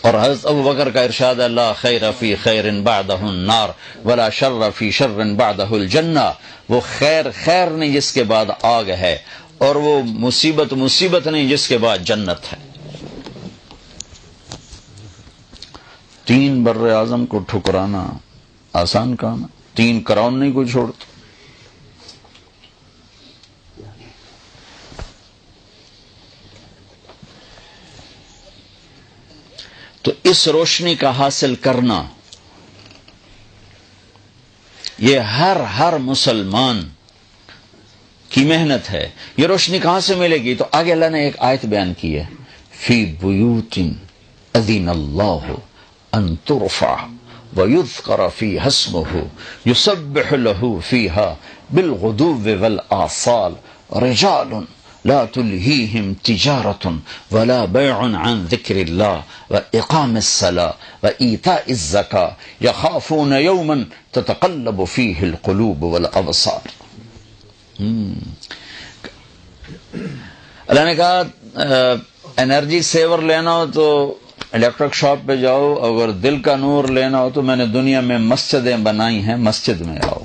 اور حضرت ابوبکر کا ارشاد ہے، لا خیر فی خیر بعدہ النار ولا شر فی شر بعدہ الجنہ. وہ خیر نہیں جس کے بعد آگ ہے، اور وہ مصیبت نہیں جس کے بعد جنت ہے. 3 بر اعظم کو ٹھکرانا آسان کام ہے. 3 کراؤن نہیں کوئی چھوڑتا. تو اس روشنی کا حاصل کرنا یہ ہر مسلمان کی محنت ہے. یہ روشنی کہاں سے ملے گی؟ تو آگے اللہ نے ایک آیت بیان کی ہے، فی بیوت اذن اللہ ان ترفع وَيُذْكَرَ فِيهَا اسْمُهُ يُسَبِّحُ لَهُ فِيهَا بِالْغُدُوِّ وَالْآصَالِ رِجَالٌ لا تلهيهم تجارة ولا بيع عن ذكر الله وإقام الصلاة وإيتاء الزكاة يخافون يوما تتقلب فيه القلوب والأبصار. اللہ نے کہا انرجی سیور لینا ہو تو الیکٹرک شاپ پہ جاؤ، اگر دل کا نور لینا ہو تو میں نے دنیا میں مسجدیں بنائی ہیں، مسجد میں آؤ.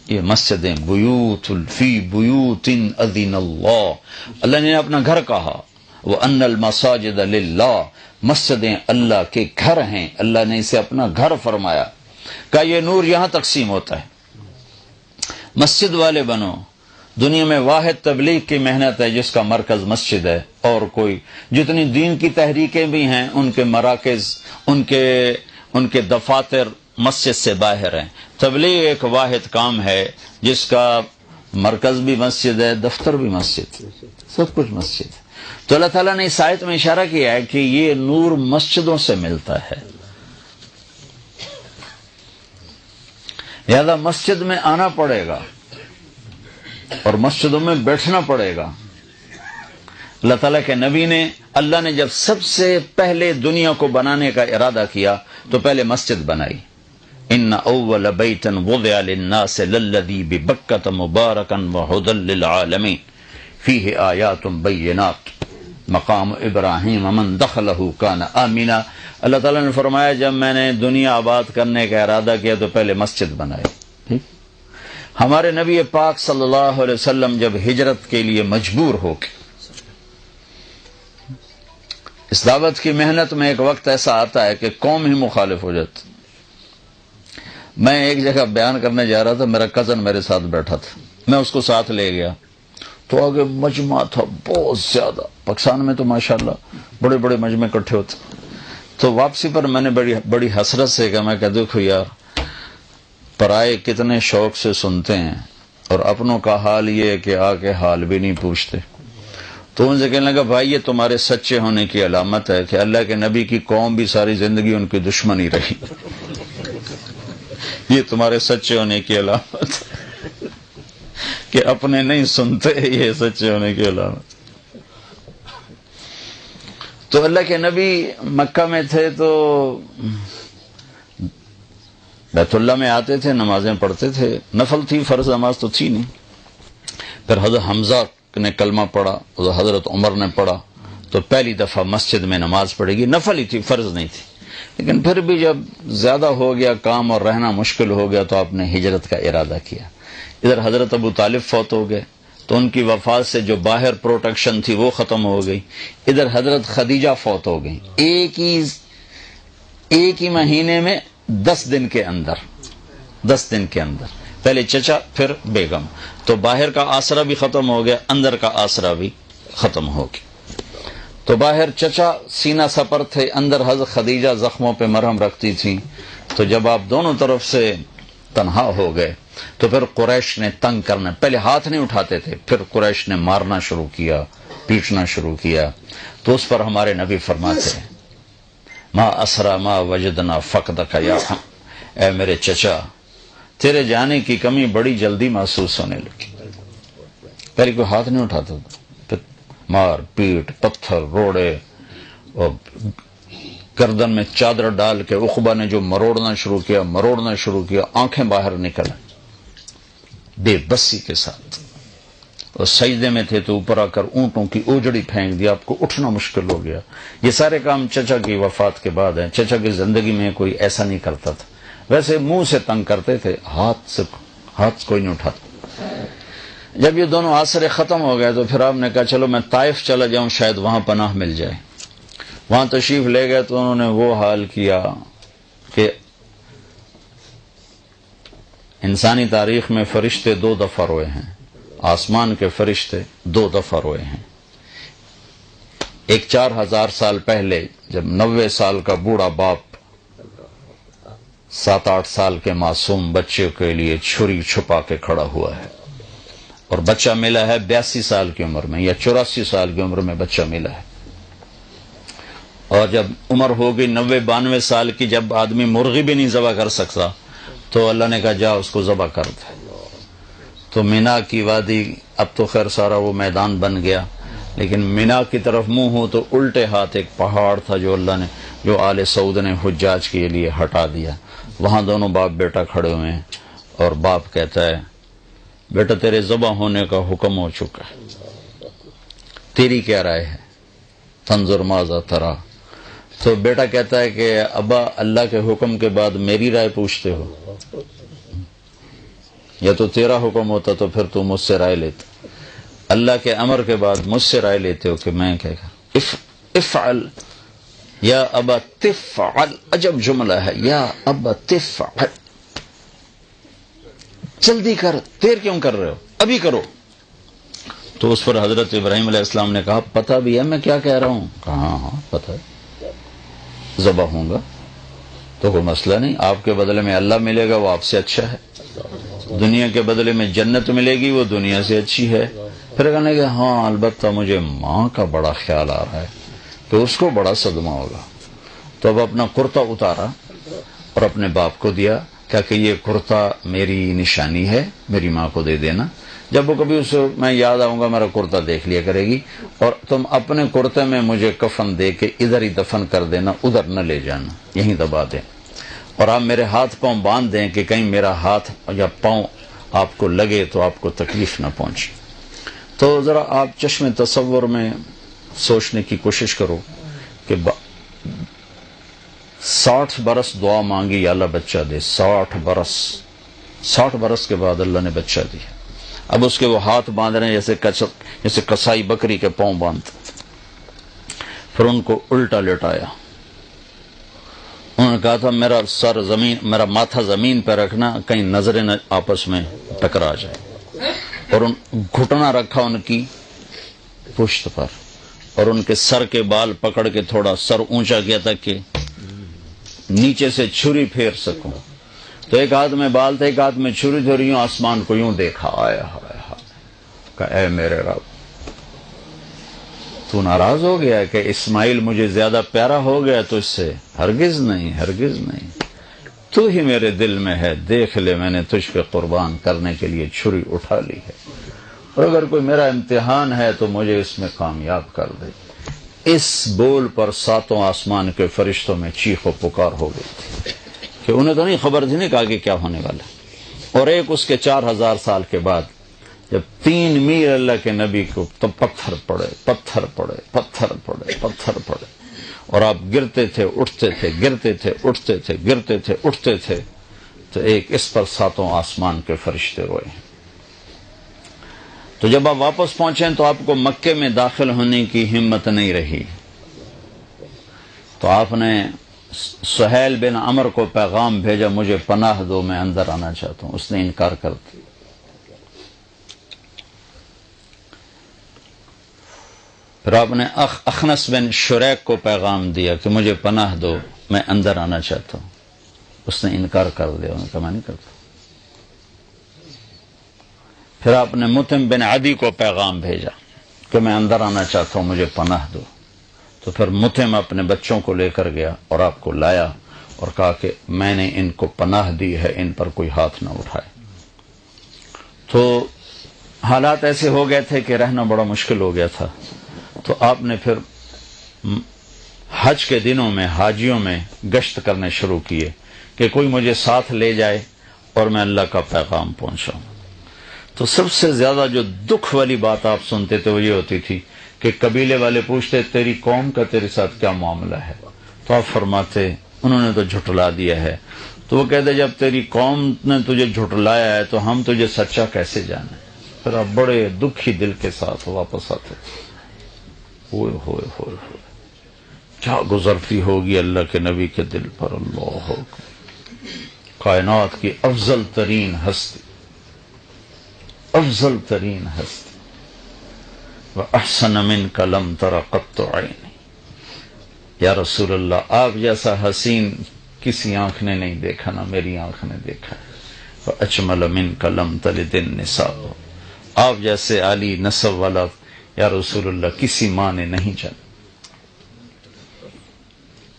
یہ مسجدیں بیوت فی بیوت اذن اللہ نے اپنا گھر کہا. وَأَنَّ الْمَسَاجِدَ لِلَّهِ مسجدیں اللہ کے گھر ہیں، اللہ نے اسے اپنا گھر فرمایا. کہ یہ نور یہاں تقسیم ہوتا ہے. مسجد والے بنو. دنیا میں واحد تبلیغ کی محنت ہے جس کا مرکز مسجد ہے، اور کوئی جتنی دین کی تحریکیں بھی ہیں ان کے مراکز، ان کے دفاتر مسجد سے باہر ہیں. تبلیغ ایک واحد کام ہے جس کا مرکز بھی مسجد ہے، دفتر بھی مسجد، سب کچھ مسجد. تو اللہ تعالیٰ نے اس آیت میں اشارہ کیا ہے کہ یہ نور مسجدوں سے ملتا ہے، لہذا مسجد میں آنا پڑے گا اور مسجدوں میں بیٹھنا پڑے گا. اللہ تعالیٰ کے نبی نے، اللہ نے جب سب سے پہلے دنیا کو بنانے کا ارادہ کیا تو پہلے مسجد بنائی. ان اول بیت وضع للناس للذی ببکۃ مبارکا وہدی للعالمین فیہ آیات بینات مقام ابراہیم من دخلہ کان آمنا. اللہ تعالیٰ نے فرمایا جب میں نے دنیا آباد کرنے کا ارادہ کیا تو پہلے مسجد بنائی. ہمارے نبی پاک صلی اللہ علیہ وسلم جب ہجرت کے لیے مجبور ہو کے، اس دعوت کی محنت میں ایک وقت ایسا آتا ہے کہ قوم ہی مخالف ہو جاتی. میں ایک جگہ بیان کرنے جا رہا تھا، میرا کزن میرے ساتھ بیٹھا تھا، میں اس کو ساتھ لے گیا تو آگے مجمع تھا بہت زیادہ. پاکستان میں تو ماشاءاللہ بڑے بڑے مجمع اکٹھے ہوتے. تو واپسی پر میں نے بڑی حسرت سے کہا، میں کہ دیکھو یار، پرائے کتنے شوق سے سنتے ہیں اور اپنوں کا حال یہ ہے کہ آ کے حال بھی نہیں پوچھتے. تو ان سے کہنے لگا بھائی یہ تمہارے سچے ہونے کی علامت ہے کہ اللہ کے نبی کی قوم بھی ساری زندگی ان کی دشمنی رہی. یہ تمہارے سچے ہونے کی علامت ہے کہ اپنے نہیں سنتے، یہ سچے ہونے کی علامت. تو اللہ کے نبی مکہ میں تھے تو بیت اللہ میں آتے تھے، نمازیں پڑھتے تھے. نفل تھی، فرض نماز تو تھی نہیں. پھر حضرت حمزہ نے کلمہ پڑھا، حضرت عمر نے پڑھا تو پہلی دفعہ مسجد میں نماز پڑھے گی. نفل ہی تھی، فرض نہیں تھی. لیکن پھر بھی جب زیادہ ہو گیا کام اور رہنا مشکل ہو گیا تو آپ نے ہجرت کا ارادہ کیا. ادھر حضرت ابو طالب فوت ہو گئے تو ان کی وفات سے جو باہر پروٹیکشن تھی وہ ختم ہو گئی. ادھر حضرت خدیجہ فوت ہو گئی ایک ہی مہینے میں 10 دن کے اندر. پہلے چچا پھر بیگم. تو باہر کا آسرا بھی ختم ہو گیا، اندر کا آسرا بھی ختم ہو گیا. تو باہر چچا سینہ سپر تھے، اندر حضرت خدیجہ زخموں پہ مرہم رکھتی تھیں. تو جب آپ دونوں طرف سے تنہا ہو گئے تو پھر قریش نے تنگ کرنا، پہلے ہاتھ نہیں اٹھاتے تھے، پھر قریش نے مارنا شروع کیا، پیٹنا شروع کیا. تو اس پر ہمارے نبی فرماتے ہیں ما اسرا ما وجدنا فقدک یا اے میرے چچا، تیرے جانے کی کمی بڑی جلدی محسوس ہونے لگی. پہلے کوئی ہاتھ نہیں اٹھاتا تھا، پھر مار پیٹ، پتھر، روڑے، اور گردن میں چادر ڈال کے عقبہ نے جو مروڑنا شروع کیا، آنکھیں باہر نکل بے بسی کے ساتھ. اور سجدے میں تھے تو اوپر آ کر اونٹوں کی اوجڑی پھینک دی، آپ کو اٹھنا مشکل ہو گیا. یہ سارے کام چچا کی وفات کے بعد ہیں. چچا کی زندگی میں کوئی ایسا نہیں کرتا تھا. ویسے منہ سے تنگ کرتے تھے، ہاتھ کوئی نہیں اٹھاتا. جب یہ دونوں آسرے ختم ہو گئے تو پھر آپ نے کہا چلو میں طائف چلا جاؤں، شاید وہاں پناہ مل جائے. وہاں تشریف لے گئے تو انہوں نے وہ حال کیا کہ انسانی تاریخ میں فرشتے 2 دفعہ روئے ہیں، آسمان کے فرشتے 2 دفعہ روئے ہیں. ایک 4000 سال پہلے جب 90 سال کا بوڑھا باپ 7-8 سال کے معصوم بچے کے لیے چھری چھپا کے کھڑا ہوا ہے، اور بچہ ملا ہے 82 سال کی عمر میں یا 84 سال کی عمر میں بچہ ملا ہے. اور جب عمر ہو گئی 90-92 سال کی، جب آدمی مرغی بھی نہیں ذبح کر سکتا تو اللہ نے کہا جا اس کو ذبح کر دے. تو مینا کی وادی، اب تو خیر سارا وہ میدان بن گیا، لیکن مینا کی طرف منہ ہو تو الٹے ہاتھ ایک پہاڑ تھا جو اللہ نے، جو آل سعود نے حجاج کے لیے ہٹا دیا. وہاں دونوں باپ بیٹا کھڑے ہوئے ہیں اور باپ کہتا ہے بیٹا تیرے ذبح ہونے کا حکم ہو چکا ہے، تیری کیا رائے ہے؟ تنظر ماذا ترا. تو بیٹا کہتا ہے کہ ابا اللہ کے حکم کے بعد میری رائے پوچھتے ہو؟ یا تو تیرا حکم ہوتا تو پھر تو مجھ سے رائے لیتا، اللہ کے امر کے بعد مجھ سے رائے لیتے ہو کہ میں کیا کروں؟ افعل یا ابا تفعل، عجب جملہ ہے، یا ابا تفعل، جلدی کر، دیر کیوں کر رہے ہو، ابھی کرو. تو اس پر حضرت ابراہیم علیہ السلام نے کہا پتہ بھی ہے میں کیا کہہ رہا ہوں؟ کہا ہاں پتہ ہے، ذبح ہوں گا تو کوئی مسئلہ نہیں، آپ کے بدلے میں اللہ ملے گا وہ آپ سے اچھا ہے، دنیا کے بدلے میں جنت ملے گی وہ دنیا سے اچھی ہے. پھر کہنے کہ ہاں البتہ مجھے ماں کا بڑا خیال آ رہا ہے کہ اس کو بڑا صدمہ ہوگا. تو اب اپنا کرتا اتارا اور اپنے باپ کو دیا، کیا کہ یہ کرتا میری نشانی ہے، میری ماں کو دے دینا، جب وہ کبھی اسے میں یاد آؤں گا میرا کرتا دیکھ لیا کرے گی، اور تم اپنے کرتے میں مجھے کفن دے کے ادھر ہی دفن کر دینا، ادھر نہ لے جانا، یہیں دبا دیں، اور آپ میرے ہاتھ پاؤں باندھ دیں کہ کہیں میرا ہاتھ یا پاؤں آپ کو لگے تو آپ کو تکلیف نہ پہنچے. تو ذرا آپ چشم تصور میں سوچنے کی کوشش کرو کہ 60 برس دعا مانگی یا اللہ بچہ دے، 60 برس کے بعد اللہ نے بچہ دیا. اب اس کے وہ ہاتھ باندھ رہے ہیں جیسے کسائی بکری کے پاؤں باندھتے. پھر ان کو الٹا لٹایا، انہوں نے کہا تھا میرا سر زمین، میرا ماتھا زمین پہ رکھنا کہیں نظریں نہ آپس میں ٹکرا جائے، اور ان گھٹنا رکھا ان کی پشت پر، اور ان کے سر کے بال پکڑ کے تھوڑا سر اونچا کیا تھا کہ نیچے سے چھری پھیر سکوں. تو ایک ہاتھ میں بال تھا، ایک ہاتھ میں چھری تھی، اور یوں آسمان کو یوں دیکھا، آیا کہ اے میرے رب تو ناراض ہو گیا کہ اسماعیل مجھے زیادہ پیارا ہو گیا تو اس سے؟ ہرگز نہیں، ہرگز نہیں، تو ہی میرے دل میں ہے، دیکھ لے میں نے تجھ پہ قربان کرنے کے لیے چھری اٹھا لی ہے، اور اگر کوئی میرا امتحان ہے تو مجھے اس میں کامیاب کر دے. اس بول پر 7 آسمان کے فرشتوں میں چیخ و پکار ہو گئی تھی کہ انہیں تو نہیں خبر تھی، نہیں کہا کہ کیا ہونے والا. اور ایک اس کے 4000 سال کے بعد جب 3 میل اللہ کے نبی کو تب پتھر پڑے، پتھر پڑے، پتھر پڑے، پتھر پڑے، اور آپ گرتے تھے اٹھتے تھے، گرتے تھے اٹھتے تھے، گرتے تھے اٹھتے تھے، تو ایک اس پر 7 آسمان کے فرشتے روئے. تو جب آپ واپس پہنچیں تو آپ کو مکے میں داخل ہونے کی ہمت نہیں رہی، تو آپ نے سہیل بن عمر کو پیغام بھیجا مجھے پناہ دو، میں اندر آنا چاہتا ہوں. اس نے انکار کر دیا. پھر آپ نے اخنس بن شریک کو پیغام دیا کہ مجھے پناہ دو، میں اندر آنا چاہتا ہوں. اس نے انکار کر دیا، انہوں نے کہا میں نہیں کرتا. پھر آپ نے مطعم بن عدی کو پیغام بھیجا کہ میں اندر آنا چاہتا ہوں، مجھے پناہ دو. تو پھر مطعم اپنے بچوں کو لے کر گیا اور آپ کو لایا اور کہا کہ میں نے ان کو پناہ دی ہے، ان پر کوئی ہاتھ نہ اٹھائے. تو حالات ایسے ہو گئے تھے کہ رہنا بڑا مشکل ہو گیا تھا. تو آپ نے پھر حج کے دنوں میں حاجیوں میں گشت کرنے شروع کیے کہ کوئی مجھے ساتھ لے جائے اور میں اللہ کا پیغام پہنچاؤں. تو سب سے زیادہ جو دکھ والی بات آپ سنتے تھے وہ یہ ہوتی تھی کہ قبیلے والے پوچھتے تیری قوم کا تیرے ساتھ کیا معاملہ ہے؟ تو آپ فرماتے انہوں نے تو جھٹلا دیا ہے. تو وہ کہتے جب تیری قوم نے تجھے جھٹلایا ہے تو ہم تجھے سچا کیسے جانے؟ پھر آپ بڑے دکھی دل کے ساتھ واپس آتے. ہوئے ہوئے ہوئے ہوئے کیا گزرتی ہوگی اللہ کے نبی کے دل پر. اللہ کائنات کی افضل ترین ہستی، افضل ترین ہستی، وَأَحْسَنَ مِنْكَ لَمْ تَرَ قَطُّ عَيْنِي. یا رسول اللہ آپ جیسا حسین کسی آنکھ نے نہیں دیکھا، نہ میری آنکھ نے دیکھا. وَأَجْمَلَ مِنْكَ لَمْ تَلِدِ النِّسَاءُ. آپ جیسے عالی نسب والا یا رسول اللہ کسی ماں نے نہیں جانا.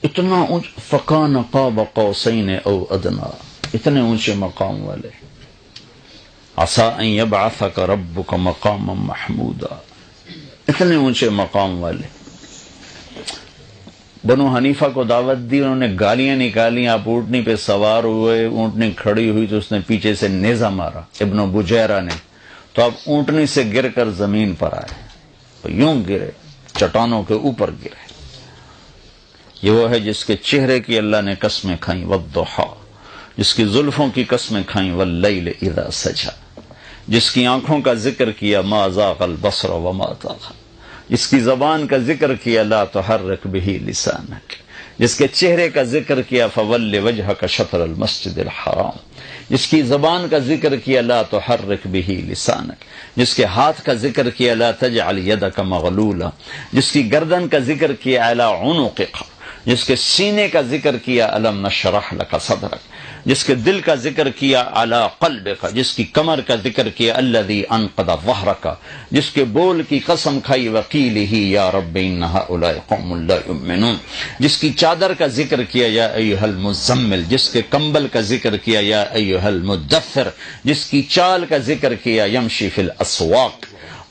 اتنا فکان قاب قوسین او ادنا، اتنے اونچے مقام والے. عسى ان يبعثك ربك مقاما محمودا، اتنے اونچے مقام والے. بنو حنیفہ کو دعوت دی، انہوں نے گالیاں نکالی. آپ اونٹنی پہ سوار ہوئے، اونٹنی کھڑی ہوئی تو اس نے پیچھے سے نیزہ مارا ابن بجیرہ نے، تو آپ اونٹنی سے گر کر زمین پر آئے، یوں گرے، چٹانوں کے اوپر گرے. یہ وہ ہے جس کے چہرے کی اللہ نے قسمیں کھائیں، والضحی، جس کی زلفوں کی قسمیں کھائیں، واللیل اذا سجا، جس کی آنکھوں کا ذکر کیا، ما زاغ البصر وما طغى، جس کی زبان کا ذکر کیا، لا تحرک به لسانک، جس کے چہرے کا ذکر کیا، فول وجهک شطر المسجد الحرام، جس کی زبان کا ذکر کیا، لا تحرک به لسانک، جس کے ہاتھ کا ذکر کیا، لا تجعل یدک مغلولا، جس کی گردن کا ذکر کیا، علی عنقک، جس کے سینے کا ذکر کیا، الم نشرح لک صدرک، جس کے دل کا ذکر کیا، علی قلبک، جس کی کمر کا ذکر کیا، الذی انقض ظہرک، جس کے بول کی قسم کھائی، وقیلہ یا رب ان ہؤلاء قوم لا یؤمنون، جس کی چادر کا ذکر کیا، یا ایھا المزمل، جس کے کمبل کا ذکر کیا، یا ایھا المدثر، جس کی چال کا ذکر کیا، یمشی فی الاسواق،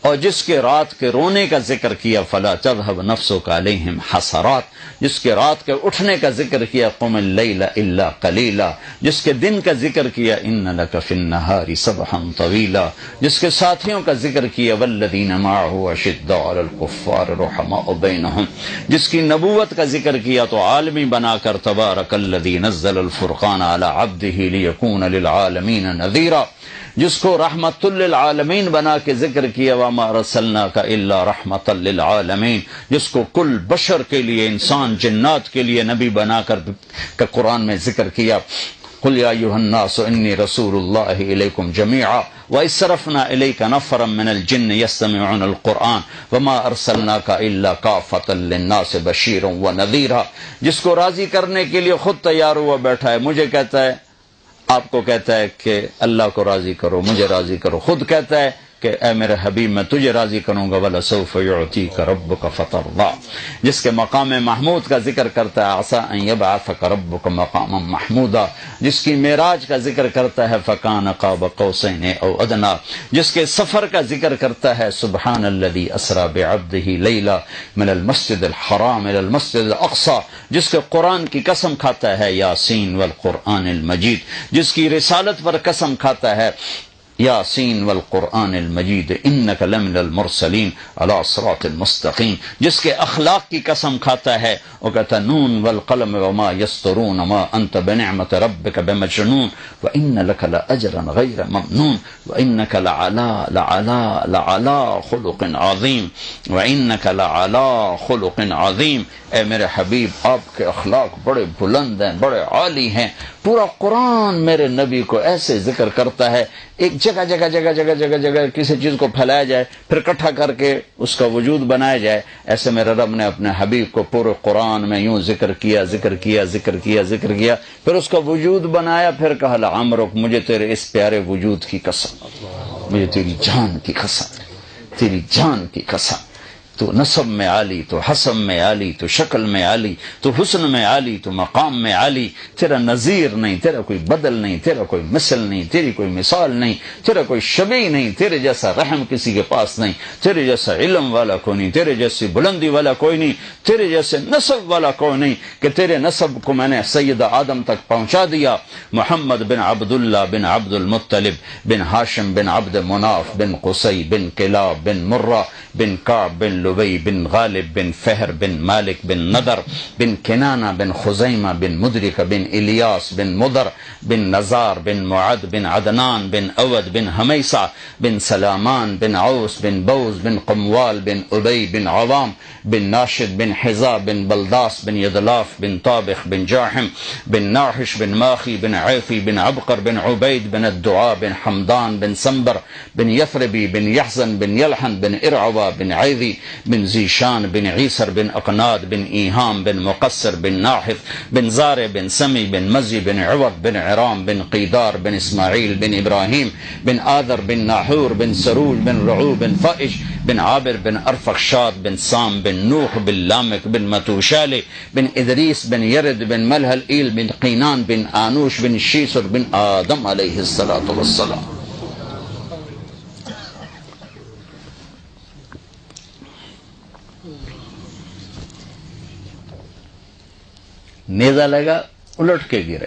اور جس کے رات کے رونے کا ذکر کیا، فلا تذهب نفسک علیہم حسرات، جس کے رات کے اٹھنے کا ذکر کیا، قم اللیل الا قلیلا، جس کے دن کا ذکر کیا، ان لک فی النہار سبحا طویلا، جس کے ساتھیوں کا ذکر کیا، والذین معه اشداء علی الکفار رحماء بینہم، جس کی نبوت کا ذکر کیا تو عالمی بنا کر، تبارک الذی نزل الفرقان علی عبدہ لیکون للعالمین نذیرا، جس کو رحمت للعالمین بنا کے ذکر کیا، وما ارسلناک الا رحمت للعالمین، جس کو کل بشر کے لیے، انسان جنات کے لیے نبی بنا کر قرآن میں ذکر کیا. قل یا ایھا الناس انی رسول اللہ الیکم جمیعا وَإِذْ صَرَفْنَا إِلَيْكَ نَفَرًا مِّنَ الْجِنِّ يَسْتَمِعُونَ الْقُرْآنَ وَمَا أَرْسَلْنَاكَ إِلَّا كَافَّةً لِّلنَّاسِ بَشِيرًا وَنَذِيرًا، جس کو راضی کرنے کے لیے خود تیار ہوا بیٹھا ہے. مجھے کہتا ہے، آپ کو کہتا ہے کہ اللہ کو راضی کرو، مجھے راضی کرو، خود کہتا ہے کہ اے میرے حبیب میں تجھے راضی کروں گا، وَلَسَوْفَ يُعْطِيكَ رَبُّكَ فَتَرْضَىٰ، جس کے مقام محمود کا ذکر کرتا ہے، عَسَىٰ أَن يَبْعَثَكَ رَبُّكَ مَقَامًا مَحْمُودًا، جس کی معراج کا ذکر کرتا ہے، فَكَانَ قَابَ قَوْسَيْنِ أَوْ أَدْنَىٰ، جس کے سفر کا ذکر کرتا ہے، سبحان الذي أسرى بعبده ليلا من المسجد الحرام إلى المسجد الأقصى، جس کے قرآن کی قسم کھاتا ہے، یاسین والقرآن المجید، جس کی رسالت پر قسم کھاتا ہے، یاسین والقرآن المجید انک لمن المرسلین علی صراط المستقیم، جس کے اخلاق کی قسم کھاتا ہے، وہ کہتا ہے، نون والقلم وما یسطرون ما انت بنعمت ربک بمجنون وان لک لاجرا غیر ممنون وانک لعلی خلق عظیم وانک لعلی خلق عظیم. اے میرے حبیب، آپ کے اخلاق بڑے بلند ہیں، بڑے عالی ہیں. پورا قرآن میرے نبی کو ایسے ذکر کرتا ہے، ایک جگہ جگہ جگہ جگہ جگہ جگہ کسی چیز کو پھیلایا جائے، پھر اکٹھا کر کے اس کا وجود بنایا جائے. ایسے میرے رب نے اپنے حبیب کو پورے قرآن میں یوں ذکر کیا ذکر کیا ذکر کیا ذکر کیا، پھر اس کا وجود بنایا، پھر کہا لعمرک، مجھے تیرے اس پیارے وجود کی قسم، مجھے تیری جان کی قسم، تیری جان کی قسم، تو نسب میں عالی، تو حسب میں عالی، تو شکل میں عالی، تو حسن میں عالی، تو مقام میں عالی، تیرا نظیر نہیں، تیرا کوئی بدل نہیں، تیرا کوئی مثل نہیں، تیری کوئی مثال نہیں، تیرا کوئی شبیہ نہیں، تیرے جیسا رحم کسی کے پاس نہیں، تیرے جیسا علم والا کوئی نہیں، تیرے جیسی بلندی والا کوئی نہیں، تیرے جیسے نسب والا کوئی نہیں، کہ تیرے نسب کو میں نے سید آدم تک پہنچا دیا. محمد بن عبداللہ بن عبد المطلب بن ہاشم بن عبد مناف بن قصی بن کلاب بن مرہ بن کعب بن لبی بن غالب بن فہر بن مالک بن نضر بن کنانہ بن خزیمہ بن مدرک بن الیاس بن مدر بن نزار بن معد بن عدنان بن اود بن حمیسہ بن سلامان بن عوس بن بوز بن قموال بن ابی بن عوام بن ناشد بن حزا بن بلداس بن یدلاف بن طابخ بن جاحم بن ناحش بن ماخی بن عیفی بن عبقر بن عبید بن الدعاء بن حمدان بن سنبر بن یثربی بن یحزن بن یلحن بن ارعوہ بن عیذی بن ذیشان بن عیسر بن اقناد بن ایہام بن مقصر بن ناحف بن زارع بن سمی بن مزی بن عوض بن عرام بن قیدار بن اسماعیل بن ابراہیم بن آذر بن ناحور بن سروج بن رعو بن فائش بن عابر بن ارفخشاد بن سام بن نوح بن لامک بن متوشال بن ادریس بن یرد بن ملحل ایل بن قینان بن آنوش بن شیسر بن آدم علیہ الصلاۃ والسلام. نیزہ لگا, الٹ کے گرے,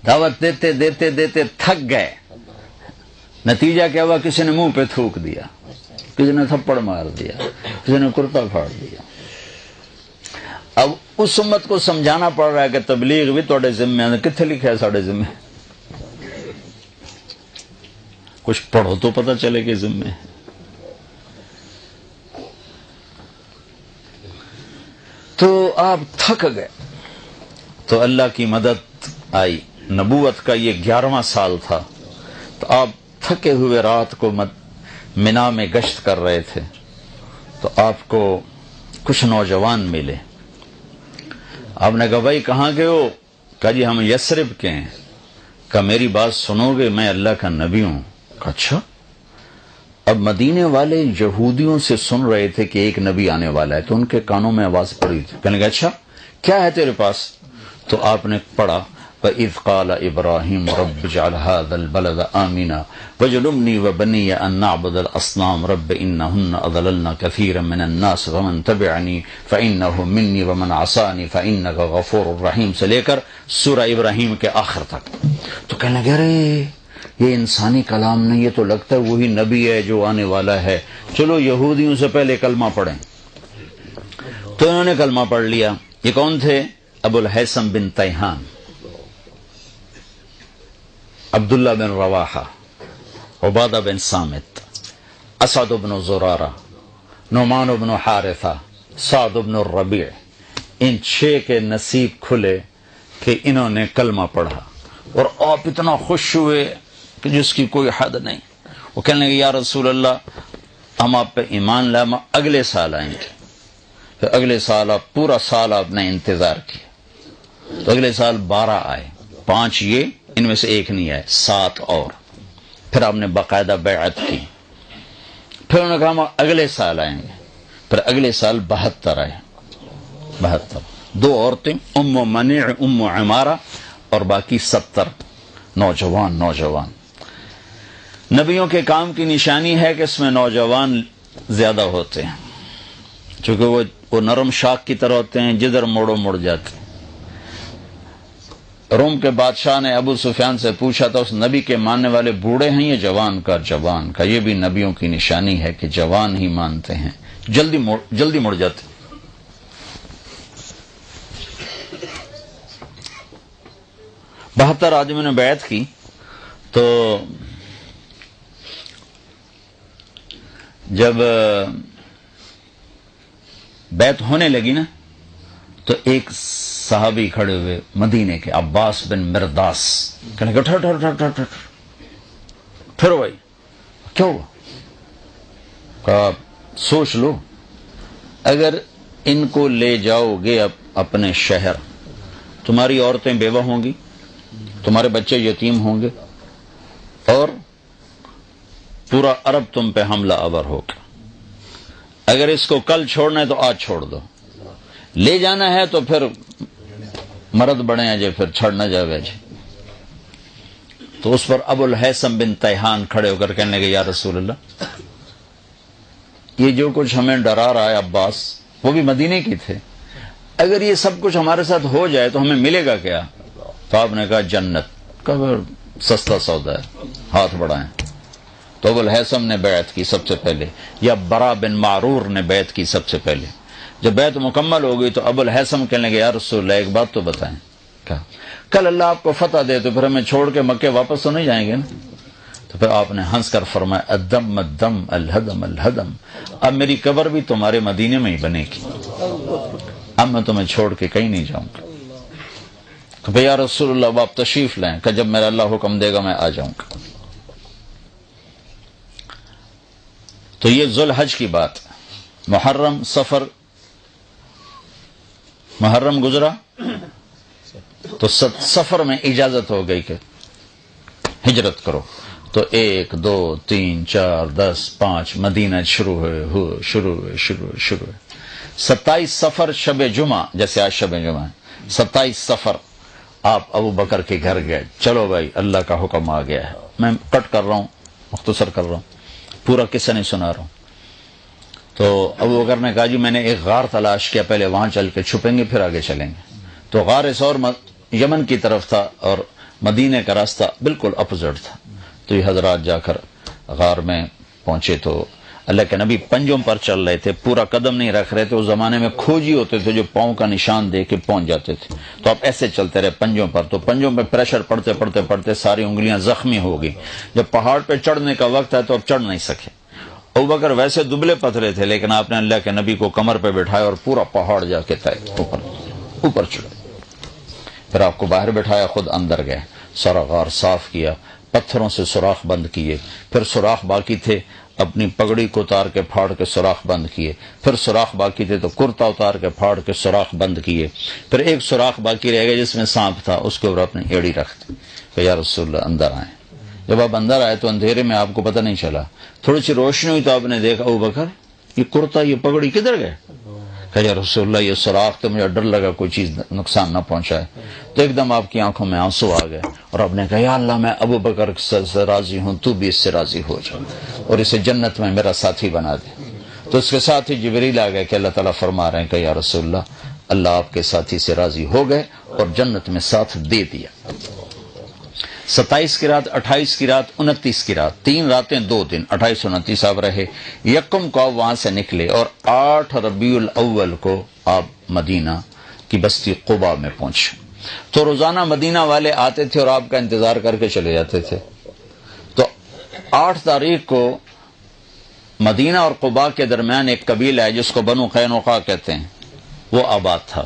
دعوت دیتے دیتے دیتے تھک گئے. نتیجہ کیا ہوا؟ کسی نے منہ پہ تھوک دیا, کسی نے تھپڑ مار دیا, کسی نے کرتا پھاڑ دیا. اب اس امت کو سمجھانا پڑ رہا ہے کہ تبلیغ بھی توڑے ذمہ ہے. کتنے لکھا ہے ساڑھے ذمہ؟ کچھ پڑھو تو پتہ چلے کہ ذمہ ہے. تو آپ تھک گئے تو اللہ کی مدد آئی. نبوت کا یہ 11واں سال تھا. تو آپ تھکے ہوئے رات کو منا میں گشت کر رہے تھے تو آپ کو کچھ نوجوان ملے. آپ نے کہا بھائی کہاں گئے ہو؟ کہا جی ہم یثرب کے ہیں. کہا میری بات سنو گے؟ میں اللہ کا نبی ہوں. کہا اچھا. اب مدینے والے یہودیوں سے سن رہے تھے کہ ایک نبی آنے والا ہے تو ان کے کانوں میں آواز پڑی تھی. کہنے لگا اچھا کیا ہے تیرے پاس؟ تو آپ نے پڑھا وَإِذْ قَالَ إِبْرَاهِيمُ رَبِّ اجْعَلْ هَذَا الْبَلَدَ آمِنًا وَاجْنُبْنِي وَبَنِيَّ أَن نَّعْبُدَ الْأَصْنَامَ رَبِّ إِنَّهُنَّ أَضْلَلْنَ كَثِيرًا مِّنَ النَّاسِ وَمَن تَبِعَنِي فَإِنَّهُ مِنِّي وَمَنْ عَصَانِي فَإِنَّكَ غَفُورٌ رَحِيمٌ سے لے کر سورہ ابراہیم کے آخر تک. تو کہنے لگے ارے یہ انسانی کلام نہیں, یہ تو لگتا ہے وہی نبی ہے جو آنے والا ہے. چلو یہودیوں سے پہلے کلمہ پڑھیں. تو انہوں نے کلمہ پڑھ لیا. یہ کون تھے؟ ابو الحیثم بن تیہان, عبداللہ بن رواحہ, عبادہ بن سامت, اسعد بن زرارہ, نعمان بن حارثہ, سعد بن الربیع. ان 6 کے نصیب کھلے کہ انہوں نے کلمہ پڑھا اور آپ اتنا خوش ہوئے کہ جس کی کوئی حد نہیں. وہ کہنے لگے یا رسول اللہ ہم آپ پہ ایمان لائے, ہم اگلے سال آئیں گے. پھر اگلے سال آپ پورا سال آپ نے انتظار کیا. تو اگلے سال 12 آئے, 5 یہ, ان میں سے ایک نہیں آئے, 7 اور. پھر آپ نے باقاعدہ بیعت کی. پھر انہوں نے کہا ہم اگلے سال آئیں گے. پھر اگلے سال 72 آئے, 72. 2 عورتیں, ام منیع, ام عمارہ, اور باقی 70 نوجوان. نبیوں کے کام کی نشانی ہے کہ اس میں نوجوان زیادہ ہوتے ہیں, چونکہ وہ نرم شاخ کی طرح ہوتے ہیں, جدھر موڑو مڑ جاتے ہیں. روم کے بادشاہ نے ابو سفیان سے پوچھا تھا اس نبی کے ماننے والے بوڑھے ہیں یا جوان کا؟ یہ بھی نبیوں کی نشانی ہے کہ جوان ہی مانتے ہیں, جلدی مڑ جاتے ہیں. بہتر آدمیوں نے بیعت کی. تو جب بیعت ہونے لگی نا تو ایک صحابی کھڑے ہوئے مدینے کے, عباس بن مرداس, کہنے کہ ٹھہر پھر بھائی کیا ہوا؟ کہا سوچ لو, اگر ان کو لے جاؤ گے اپنے شہر, تمہاری عورتیں بیوہ ہوں گی, تمہارے بچے یتیم ہوں گے, اور پورا عرب تم پہ حملہ آور ہوگا. اگر اس کو کل چھوڑنا ہے تو آج چھوڑ دو, لے جانا ہے تو پھر مرد بڑے ہیں جی, پھر چھڑ نہ جاوے جی. تو اس پر ابو الحیثم بن تیہان کھڑے ہو کر کہنے لگے یا رسول اللہ یہ جو کچھ ہمیں ڈرا رہا ہے عباس, وہ بھی مدینے کی تھے, اگر یہ سب کچھ ہمارے ساتھ ہو جائے تو ہمیں ملے گا کیا؟ تو آپ نے کہا جنت. کہا سستا سودا ہے, ہاتھ بڑھائیں. تو ابو الحیثم نے بیعت کی سب سے پہلے, یا برا بن معرور نے بیعت کی سب سے پہلے. جب بیعت مکمل ہو گئی تو ابو الحیثم کہنے لگے یا رسول اللہ ایک بات تو بتائیں, کہا کل اللہ آپ کو فتح دے تو پھر ہمیں چھوڑ کے مکے واپس تو نہیں جائیں گے نا؟ تو پھر آپ نے ہنس کر فرمایا الدم الدم الہدم الہدم, اب میری قبر بھی تمہارے مدینے میں ہی بنے گی, اب میں تمہیں چھوڑ کے کہیں نہیں جاؤں گا. تو بھئی یا رسول اللہ آپ تشریف لائیں, کہ جب میرا اللہ حکم دے گا میں آ جاؤں گا. تو یہ ذوالحج کی بات. محرم سفر، محرم گزرا تو سفر میں اجازت ہو گئی کہ ہجرت کرو. تو 1 2 3 4 10 5 مدینہ شروع ہوئے. 27 سفر شب جمعہ، جیسے آج شب جمعہ ہے، 27 سفر آپ ابو بکر کے گھر گئے. چلو بھائی اللہ کا حکم آ گیا ہے. میں کٹ کر رہا ہوں، مختصر کر رہا ہوں، پورا قصہ نہیں سنا رہا ہوں. تو ابو بکر نے کہا جی میں نے ایک غار تلاش کیا، پہلے وہاں چل کے چھپیں گے پھر آگے چلیں گے. تو غار سور یمن کی طرف تھا اور مدینے کا راستہ بالکل اپوزٹ تھا. تو یہ حضرات جا کر غار میں پہنچے تو اللہ کے نبی پنجوں پر چل رہے تھے، پورا قدم نہیں رکھ رہے تھے. اس زمانے میں کھوجی ہوتے تھے جو پاؤں کا نشان دے کے پہنچ جاتے تھے. تو آپ ایسے چلتے رہے پنجوں پر. تو پنجوں پہ پریشر پڑتے ساری انگلیاں زخمی ہو گئی. جب پہاڑ پہ چڑھنے کا وقت ہے تو اب چڑھ نہیں سکے. ابوبکر ویسے دبلے پتلے تھے لیکن آپ نے اللہ کے نبی کو کمر پہ بٹھایا اور پورا پہاڑ جا کے اوپر چڑھے. پھر آپ کو باہر بٹھایا، خود اندر گئے، سارا غار صاف کیا، پتھروں سے سوراخ بند کیے. پھر سوراخ باقی تھے، اپنی پگڑی کو اتار کے پھاڑ کے سوراخ بند کیے. پھر سوراخ باقی تھے تو کرتا اتار کے پھاڑ کے سوراخ بند کیے. پھر ایک سوراخ باقی رہ گیا جس میں سانپ تھا، اس کے اوپر اپنی ایڑی رکھ دی کہ یا رسول اللہ اندر آئیں. جب آپ اندر آئے تو اندھیرے میں آپ کو پتہ نہیں چلا، تھوڑی سی روشنی ہوئی تو آپ نے دیکھا ابوبکر یہ کرتا یہ پگڑی کدھر گئے؟ کہ یا رسول اللہ یہ سوراخ تو مجھے ڈر لگا کوئی چیز نقصان نہ پہنچائے. تو ایک دم آپ کی آنکھوں میں آنسو آ گئے اور آپ نے کہا یا اللہ میں ابوبکر سے راضی ہوں، تو بھی اس سے راضی ہو جا اور اسے جنت میں میرا ساتھی بنا دے. تو اس کے ساتھ ہی جبریل آ گئے کہ اللہ تعالیٰ فرما رہے ہیں کہ یا رسول اللہ آپ کے ساتھی سے راضی ہو گئے اور جنت میں ساتھ دے دیا. 27 کی رات، 28 کی رات، 29 کی رات، 3 راتیں 2 دن، 28 29 آپ رہے. یکم کو آپ وہاں سے نکلے اور 8 ربیع الاول کو آپ مدینہ کی بستی قباء میں پہنچے. تو روزانہ مدینہ والے آتے تھے اور آپ کا انتظار کر کے چلے جاتے تھے. تو 8 تاریخ کو مدینہ اور قباء کے درمیان ایک قبیلہ ہے جس کو بنو قینقاع کہتے ہیں، وہ آباد تھا.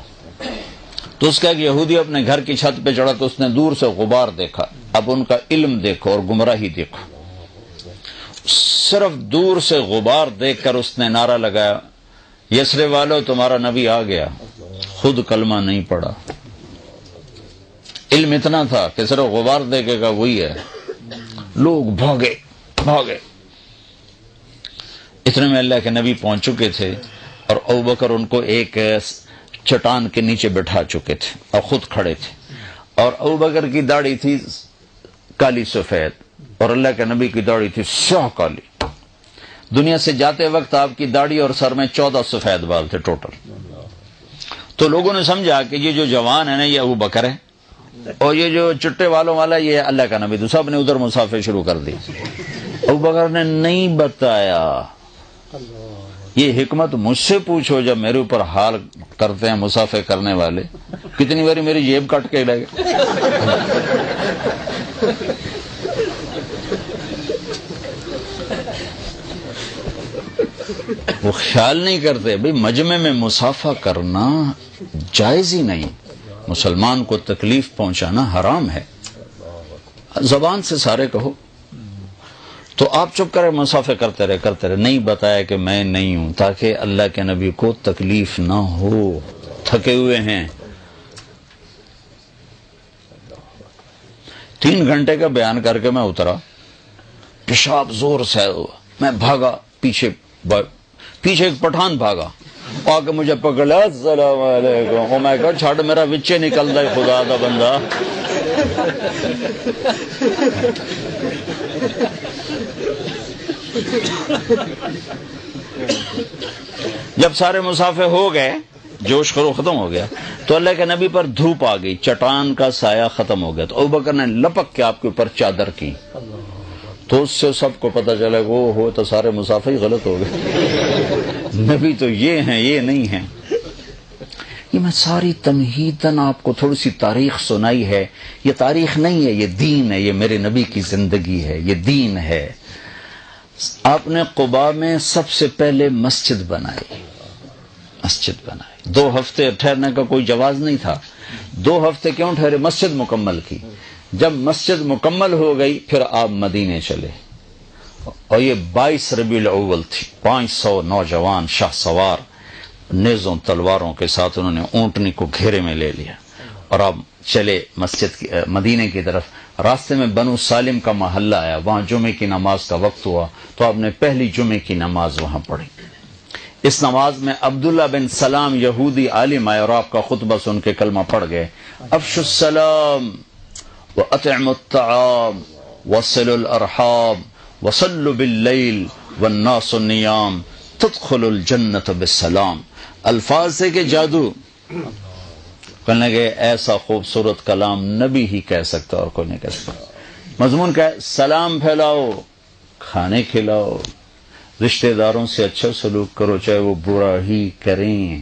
تو اس کا ایک یہودی اپنے گھر کی چھت پہ چڑھا تو اس نے دور سے غبار دیکھا. اب ان کا علم دیکھو اور گمراہی دیکھو. صرف دور سے غبار دیکھ کر اس نے نعرہ لگایا یثرب والو تمہارا نبی آ گیا. خود کلمہ نہیں پڑا، علم اتنا تھا کہ صرف غبار دیکھے گا وہی ہے. لوگ بھاگے. اتنے میں اللہ کے نبی پہنچ چکے تھے اور ابوبکر ان کو ایک چٹان کے نیچے بٹھا چکے تھے اور خود کھڑے تھے. اور ابوبکر کی داڑھی تھی کالی سفید اور اللہ کے نبی کی داڑھی تھی سیاہ کالی. دنیا سے جاتے وقت آپ کی داڑھی اور سر میں 14 سفید بال تھے ٹوٹل. تو لوگوں نے سمجھا کہ یہ جو جوان ہے نا یہ ابوبکر ہے اور یہ جو چٹے والوں والا یہ اللہ کا نبی. تو سب نے ادھر مسافر شروع کر دی. ابوبکر نے نہیں بتایا. یہ حکمت مجھ سے پوچھو جب میرے اوپر حال کرتے ہیں مسافر کرنے والے. کتنی باری میری جیب کٹ کے لگے. وہ خیال نہیں کرتے بھئی مجمع میں مسافہ کرنا جائز ہی نہیں. مسلمان کو تکلیف پہنچانا حرام ہے. زبان سے سارے کہو. تو آپ چپ کرے مسافر کرتے رہے. نہیں بتایا کہ میں نہیں ہوں تاکہ اللہ کے نبی کو تکلیف نہ ہو. تھکے ہوئے ہیں. 3 گھنٹے کا بیان کر کے میں اترا. پیشاب زور سے ہوا. میں بھاگا پیچھے ایک پٹھان بھاگا آ کے مجھے پکڑا. السلام علیکم. میں کہا چھاڑ میرا وچے نکل رہا ہے خدا دا بندہ. جب سارے مسافر ہو گئے جوش خرو ختم ہو گیا تو اللہ کے نبی پر دھوپ آ گئی. چٹان کا سایہ ختم ہو گیا. تو ابوبکر نے لپک کے آپ کے اوپر چادر کی. تو اس سے سب کو پتہ چلا کہ وہ ہو تو سارے مسافر ہی غلط ہو گئے. نبی تو یہ ہیں یہ نہیں ہیں. یہ میں ساری تمہیداً آپ کو تھوڑی سی تاریخ سنائی ہے. یہ تاریخ نہیں ہے، یہ دین ہے. یہ میرے نبی کی زندگی ہے، یہ دین ہے. آپ نے قباء میں سب سے پہلے مسجد بنائی. 2 ہفتے ٹھہرنے کا کوئی جواز نہیں تھا. 2 ہفتے کیوں ٹھہرے؟ مسجد مکمل کی. جب مسجد مکمل ہو گئی پھر آپ مدینے چلے اور یہ 22 ربیع الاول تھی. 500 نوجوان شاہ سوار نیزوں تلواروں کے ساتھ انہوں نے اونٹنی کو گھیرے میں لے لیا اور اب چلے مسجد کی مدینے کی طرف. راستے میں بنو سالم کا محلہ آیا, وہاں جمعے کی نماز کا وقت ہوا تو آپ نے پہلی جمعے کی نماز وہاں پڑھی. اس نماز میں عبداللہ بن سلام یہودی عالم آئے اور آپ کا خطبہ سن کے کلمہ پڑھ گئے. افشوا السلام واطعموا الطعام وصلوا الارحام وصلوا باللیل والناس نیام تدخلوا الجنت بالسلام. الفاظ سے کہ جادو. کہنے لگے ایسا خوبصورت کلام نبی ہی کہہ سکتا اور کوئی نہیں کہہ سکتا. مضمون کا ہے سلام پھیلاؤ, کھانے کھلاؤ, رشتہ داروں سے اچھا سلوک کرو چاہے وہ برا ہی کریں.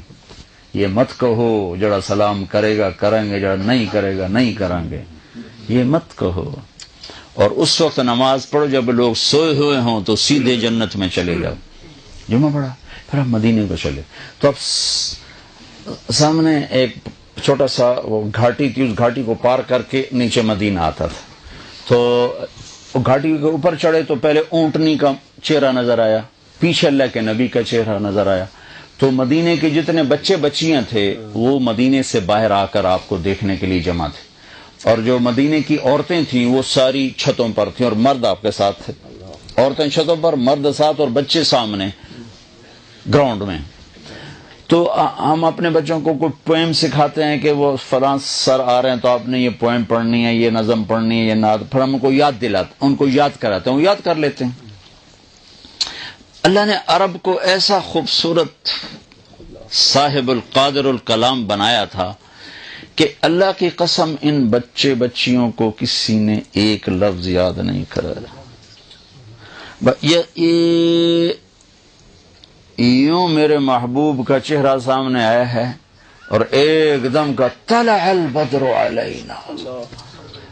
یہ مت کہو جڑا سلام کرے گا کریں گے, جڑا نہیں کرے گا نہیں کریں گے, یہ مت کہو. اور اس وقت نماز پڑھو جب لوگ سوئے ہوئے ہوں تو سیدھے جنت میں چلے جاؤ. جمعہ پڑھا پھر آپ مدینے کو چلے تو اب سامنے ایک چھوٹا سا وہ گھاٹی تھی, اس گھاٹی کو پار کر کے نیچے مدینہ آتا تھا. تو گھاٹی کے اوپر چڑھے تو پہلے اونٹنی کا چہرہ نظر آیا, پیچھے اللہ کے نبی کا چہرہ نظر آیا. تو مدینے کے جتنے بچے بچیاں تھے وہ مدینے سے باہر آ کر آپ کو دیکھنے کے لیے جمع تھے, اور جو مدینے کی عورتیں تھیں وہ ساری چھتوں پر تھیں اور مرد آپ کے ساتھ تھے. عورتیں چھتوں پر, مرد ساتھ, اور بچے سامنے گراؤنڈ میں. تو ہم اپنے بچوں کو کوئی پوئم سکھاتے ہیں کہ وہ فلاں سر آ رہے ہیں تو آپ نے یہ پوئم پڑھنی ہے, یہ نظم پڑھنی ہے, یہ نعت, پھر ہم کو یاد دلاتے, ان کو یاد کراتے ہیں, وہ یاد کر لیتے ہیں. اللہ نے عرب کو ایسا خوبصورت صاحب القادر الکلام بنایا تھا کہ اللہ کی قسم ان بچے بچیوں کو کسی نے ایک لفظ یاد نہیں کرایا. یوں میرے محبوب کا چہرہ سامنے آیا ہے اور ایک دم کا طلع البدر علینا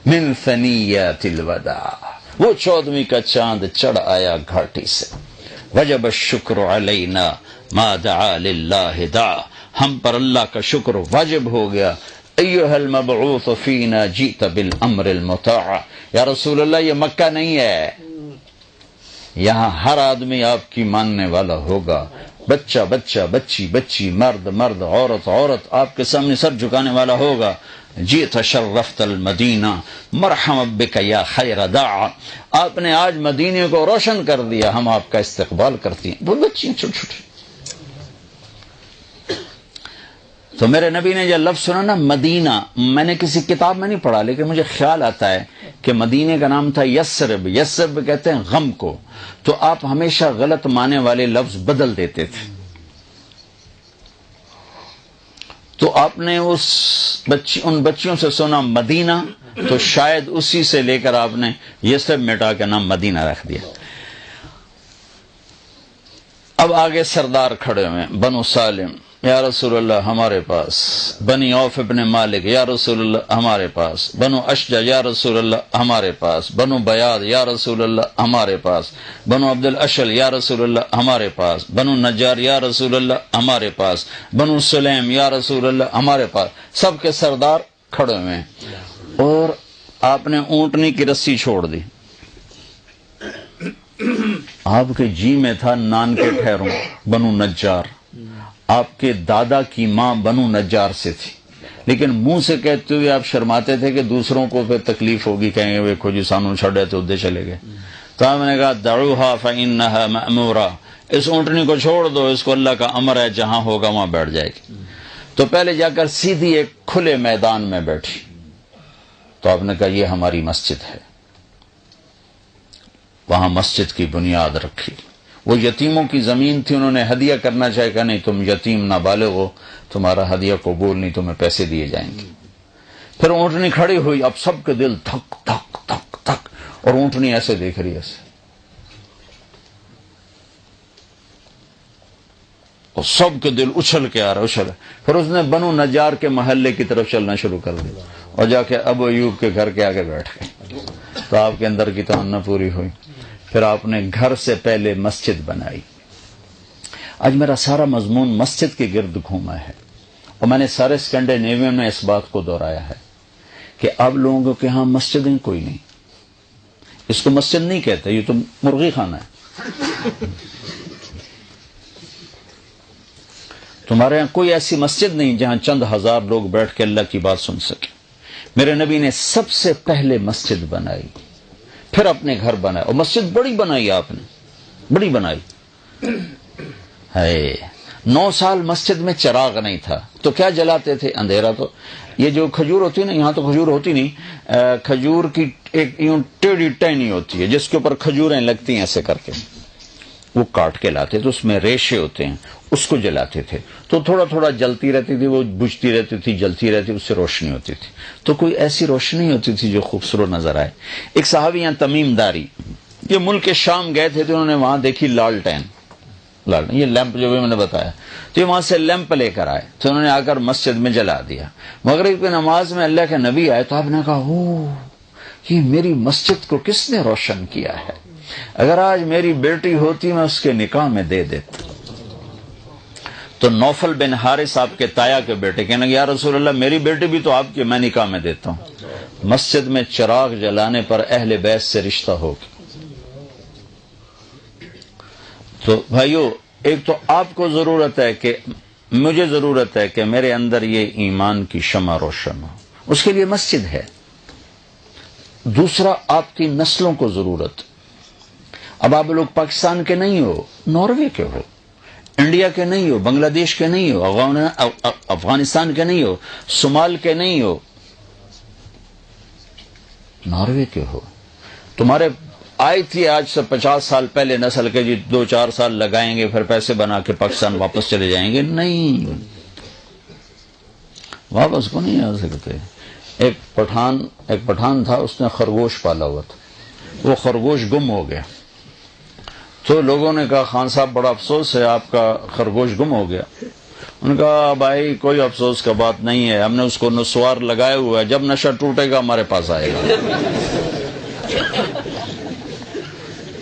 من ثنیات الوداع, وہ 14ویں کا چاند چڑھ آیا گھاٹی سے. وجب الشکر علینا ما دعا للہ دعا, ہم پر اللہ کا شکر واجب ہو گیا. ایھا المبعوث فینا جئت بالامر المطاع. یا رسول اللہ یہ مکہ نہیں ہے, یہاں ہر آدمی آپ کی ماننے والا ہوگا. بچہ بچہ, بچی بچی, مرد مرد, عورت عورت آپ کے سامنے سر جھکانے والا ہوگا. جئت شرفت المدینہ مرحبا بک یا خیر داع. آپ نے آج مدینے کو روشن کر دیا, ہم آپ کا استقبال کرتی ہیں. وہ بچی چھوٹی چھوٹی. تو میرے نبی نے جو لفظ سنا نا مدینہ, میں نے کسی کتاب میں نہیں پڑھا لیکن مجھے خیال آتا ہے کہ مدینے کا نام تھا یثرب. یثرب کہتے ہیں غم کو. تو آپ ہمیشہ غلط معنی والے لفظ بدل دیتے تھے. تو آپ نے ان بچیوں سے سنا مدینہ, تو شاید اسی سے لے کر آپ نے یثرب مٹا کے نام مدینہ رکھ دیا. اب آگے سردار کھڑے ہوئے, بنو سالم یا رسول اللہ ہمارے پاس, بنی عوف ابن مالک یا رسول اللہ ہمارے پاس, بنو اشجع یا رسول اللہ ہمارے پاس, بنو بیاض یا رسول اللہ ہمارے پاس, بنو عبد الاشل یا رسول اللہ ہمارے پاس, بنو نجار یا رسول اللہ ہمارے پاس, بنو سلیم یا رسول اللہ ہمارے پاس. سب کے سردار کھڑے ہوئے ہیں اور آپ نے اونٹنی کی رسی چھوڑ دی. آپ کے جی میں تھا نان کے ٹھہروں, بنو نجار. آپ کے دادا کی ماں بنو نجار سے تھی, لیکن منہ سے کہتے ہوئے آپ شرماتے تھے کہ دوسروں کو پھر تکلیف ہوگی, کہیں گے ویکھو جی سانو چھڑے تو ادھر چلے گئے. تو آپ نے کہا دعوها فإنها مأمورة, اس اونٹنی کو چھوڑ دو, اس کو اللہ کا امر ہے, جہاں ہوگا وہاں بیٹھ جائے گی. تو پہلے جا کر سیدھی ایک کھلے میدان میں بیٹھی. تو آپ نے کہا یہ ہماری مسجد ہے. وہاں مسجد کی بنیاد رکھی. وہ یتیموں کی زمین تھی, انہوں نے ہدیہ کرنا چاہے کہ نہیں تم یتیم نابالغ ہو, تمہارا ہدیہ قبول نہیں, تمہیں پیسے دیے جائیں گے. پھر اونٹنی کھڑی ہوئی, اب سب کے دل دھک دھک دھک دھک, اور اونٹنی ایسے دیکھ رہی ہے ایسے, اور سب کے دل اچھل کے آ رہا اچھل. پھر اس نے بنو نجار کے محلے کی طرف چلنا شروع کر دیا اور جا کے ابو ایوب کے گھر کے آگے بیٹھ گئے. تو آپ کے اندر کی تمنا پوری ہوئی. پھر آپ نے گھر سے پہلے مسجد بنائی. آج میرا سارا مضمون مسجد کے گرد گھوما ہے, اور میں نے سارے اسکینڈینیویم میں اس بات کو دہرایا ہے کہ اب لوگوں کے ہاں مسجدیں کوئی نہیں. اس کو مسجد نہیں کہتے، یہ تو مرغی خانہ ہے۔ تمہارے یہاں کوئی ایسی مسجد نہیں جہاں چند ہزار لوگ بیٹھ کے اللہ کی بات سن سکے۔ میرے نبی نے سب سے پہلے مسجد بنائی، پھر اپنے گھر بنایا، اور مسجد بڑی بنائی آپ نے، بڑی بنائی ہے۔ 9 سال مسجد میں چراغ نہیں تھا تو کیا جلاتے تھے؟ اندھیرا۔ تو یہ جو کھجور ہوتی ہے نا، یہاں تو کھجور ہوتی نہیں، کھجور کی ایک یوں ٹیڑھی ٹہنی ہوتی ہے جس کے اوپر کھجوریں لگتی ہیں ایسے کر کے، وہ کاٹ کے لاتے تو اس میں ریشے ہوتے ہیں، اس کو جلاتے تھے تو تھوڑا تھوڑا جلتی رہتی تھی، وہ بجھتی رہتی تھی، جلتی رہتی، اس سے روشنی ہوتی تھی۔ تو کوئی ایسی روشنی ہوتی تھی جو خوبصورت نظر آئے۔ ایک صحابی ہیں تمیم داری، یہ ملک شام گئے تھے تو انہوں نے وہاں دیکھی لالٹین، یہ لیمپ جو بھی میں نے بتایا، تو یہ وہاں سے لیمپ لے کر آئے تو انہوں نے آ کر مسجد میں جلا دیا۔ مغرب کی نماز میں اللہ کے نبی آئے تو آپ نے کہا، او یہ میری مسجد کو کس نے روشن کیا ہے؟ اگر آج میری بیٹی ہوتی میں اس کے نکاح میں دے دیتا۔ تو نوفل بن حارث آپ کے تایا کے بیٹے کہنے لگے، یا رسول اللہ میری بیٹی بھی تو آپ کی، میں نکاح میں دیتا ہوں۔ مسجد میں چراغ جلانے پر اہل بیت سے رشتہ ہوگا۔ تو بھائیو، ایک تو آپ کو ضرورت ہے کہ مجھے ضرورت ہے کہ میرے اندر یہ ایمان کی شمع روشن ہو، اس کے لیے مسجد ہے۔ دوسرا، آپ کی نسلوں کو ضرورت۔ اب آپ لوگ پاکستان کے نہیں ہو، ناروے کے ہو، انڈیا کے نہیں ہو، بنگلہ دیش کے نہیں ہو، افغانستان کے نہیں ہو، صومال کے نہیں ہو، ناروے کے ہو۔ تمہارے آئی تھی آج سے 50 سال پہلے نسل کے، جی 2-4 سال لگائیں گے پھر پیسے بنا کے پاکستان واپس چلے جائیں گے، نہیں، واپس کو نہیں آ سکتے۔ ایک پٹھان تھا، اس نے خرگوش پالا ہوا تھا، وہ خرگوش گم ہو گیا تو لوگوں نے کہا، خان صاحب بڑا افسوس ہے آپ کا خرگوش گم ہو گیا۔ انہوں نے کہا، بھائی کوئی افسوس کا بات نہیں ہے، ہم نے اس کو نسوار لگائے ہوا ہے، جب نشہ ٹوٹے گا ہمارے پاس آئے گا۔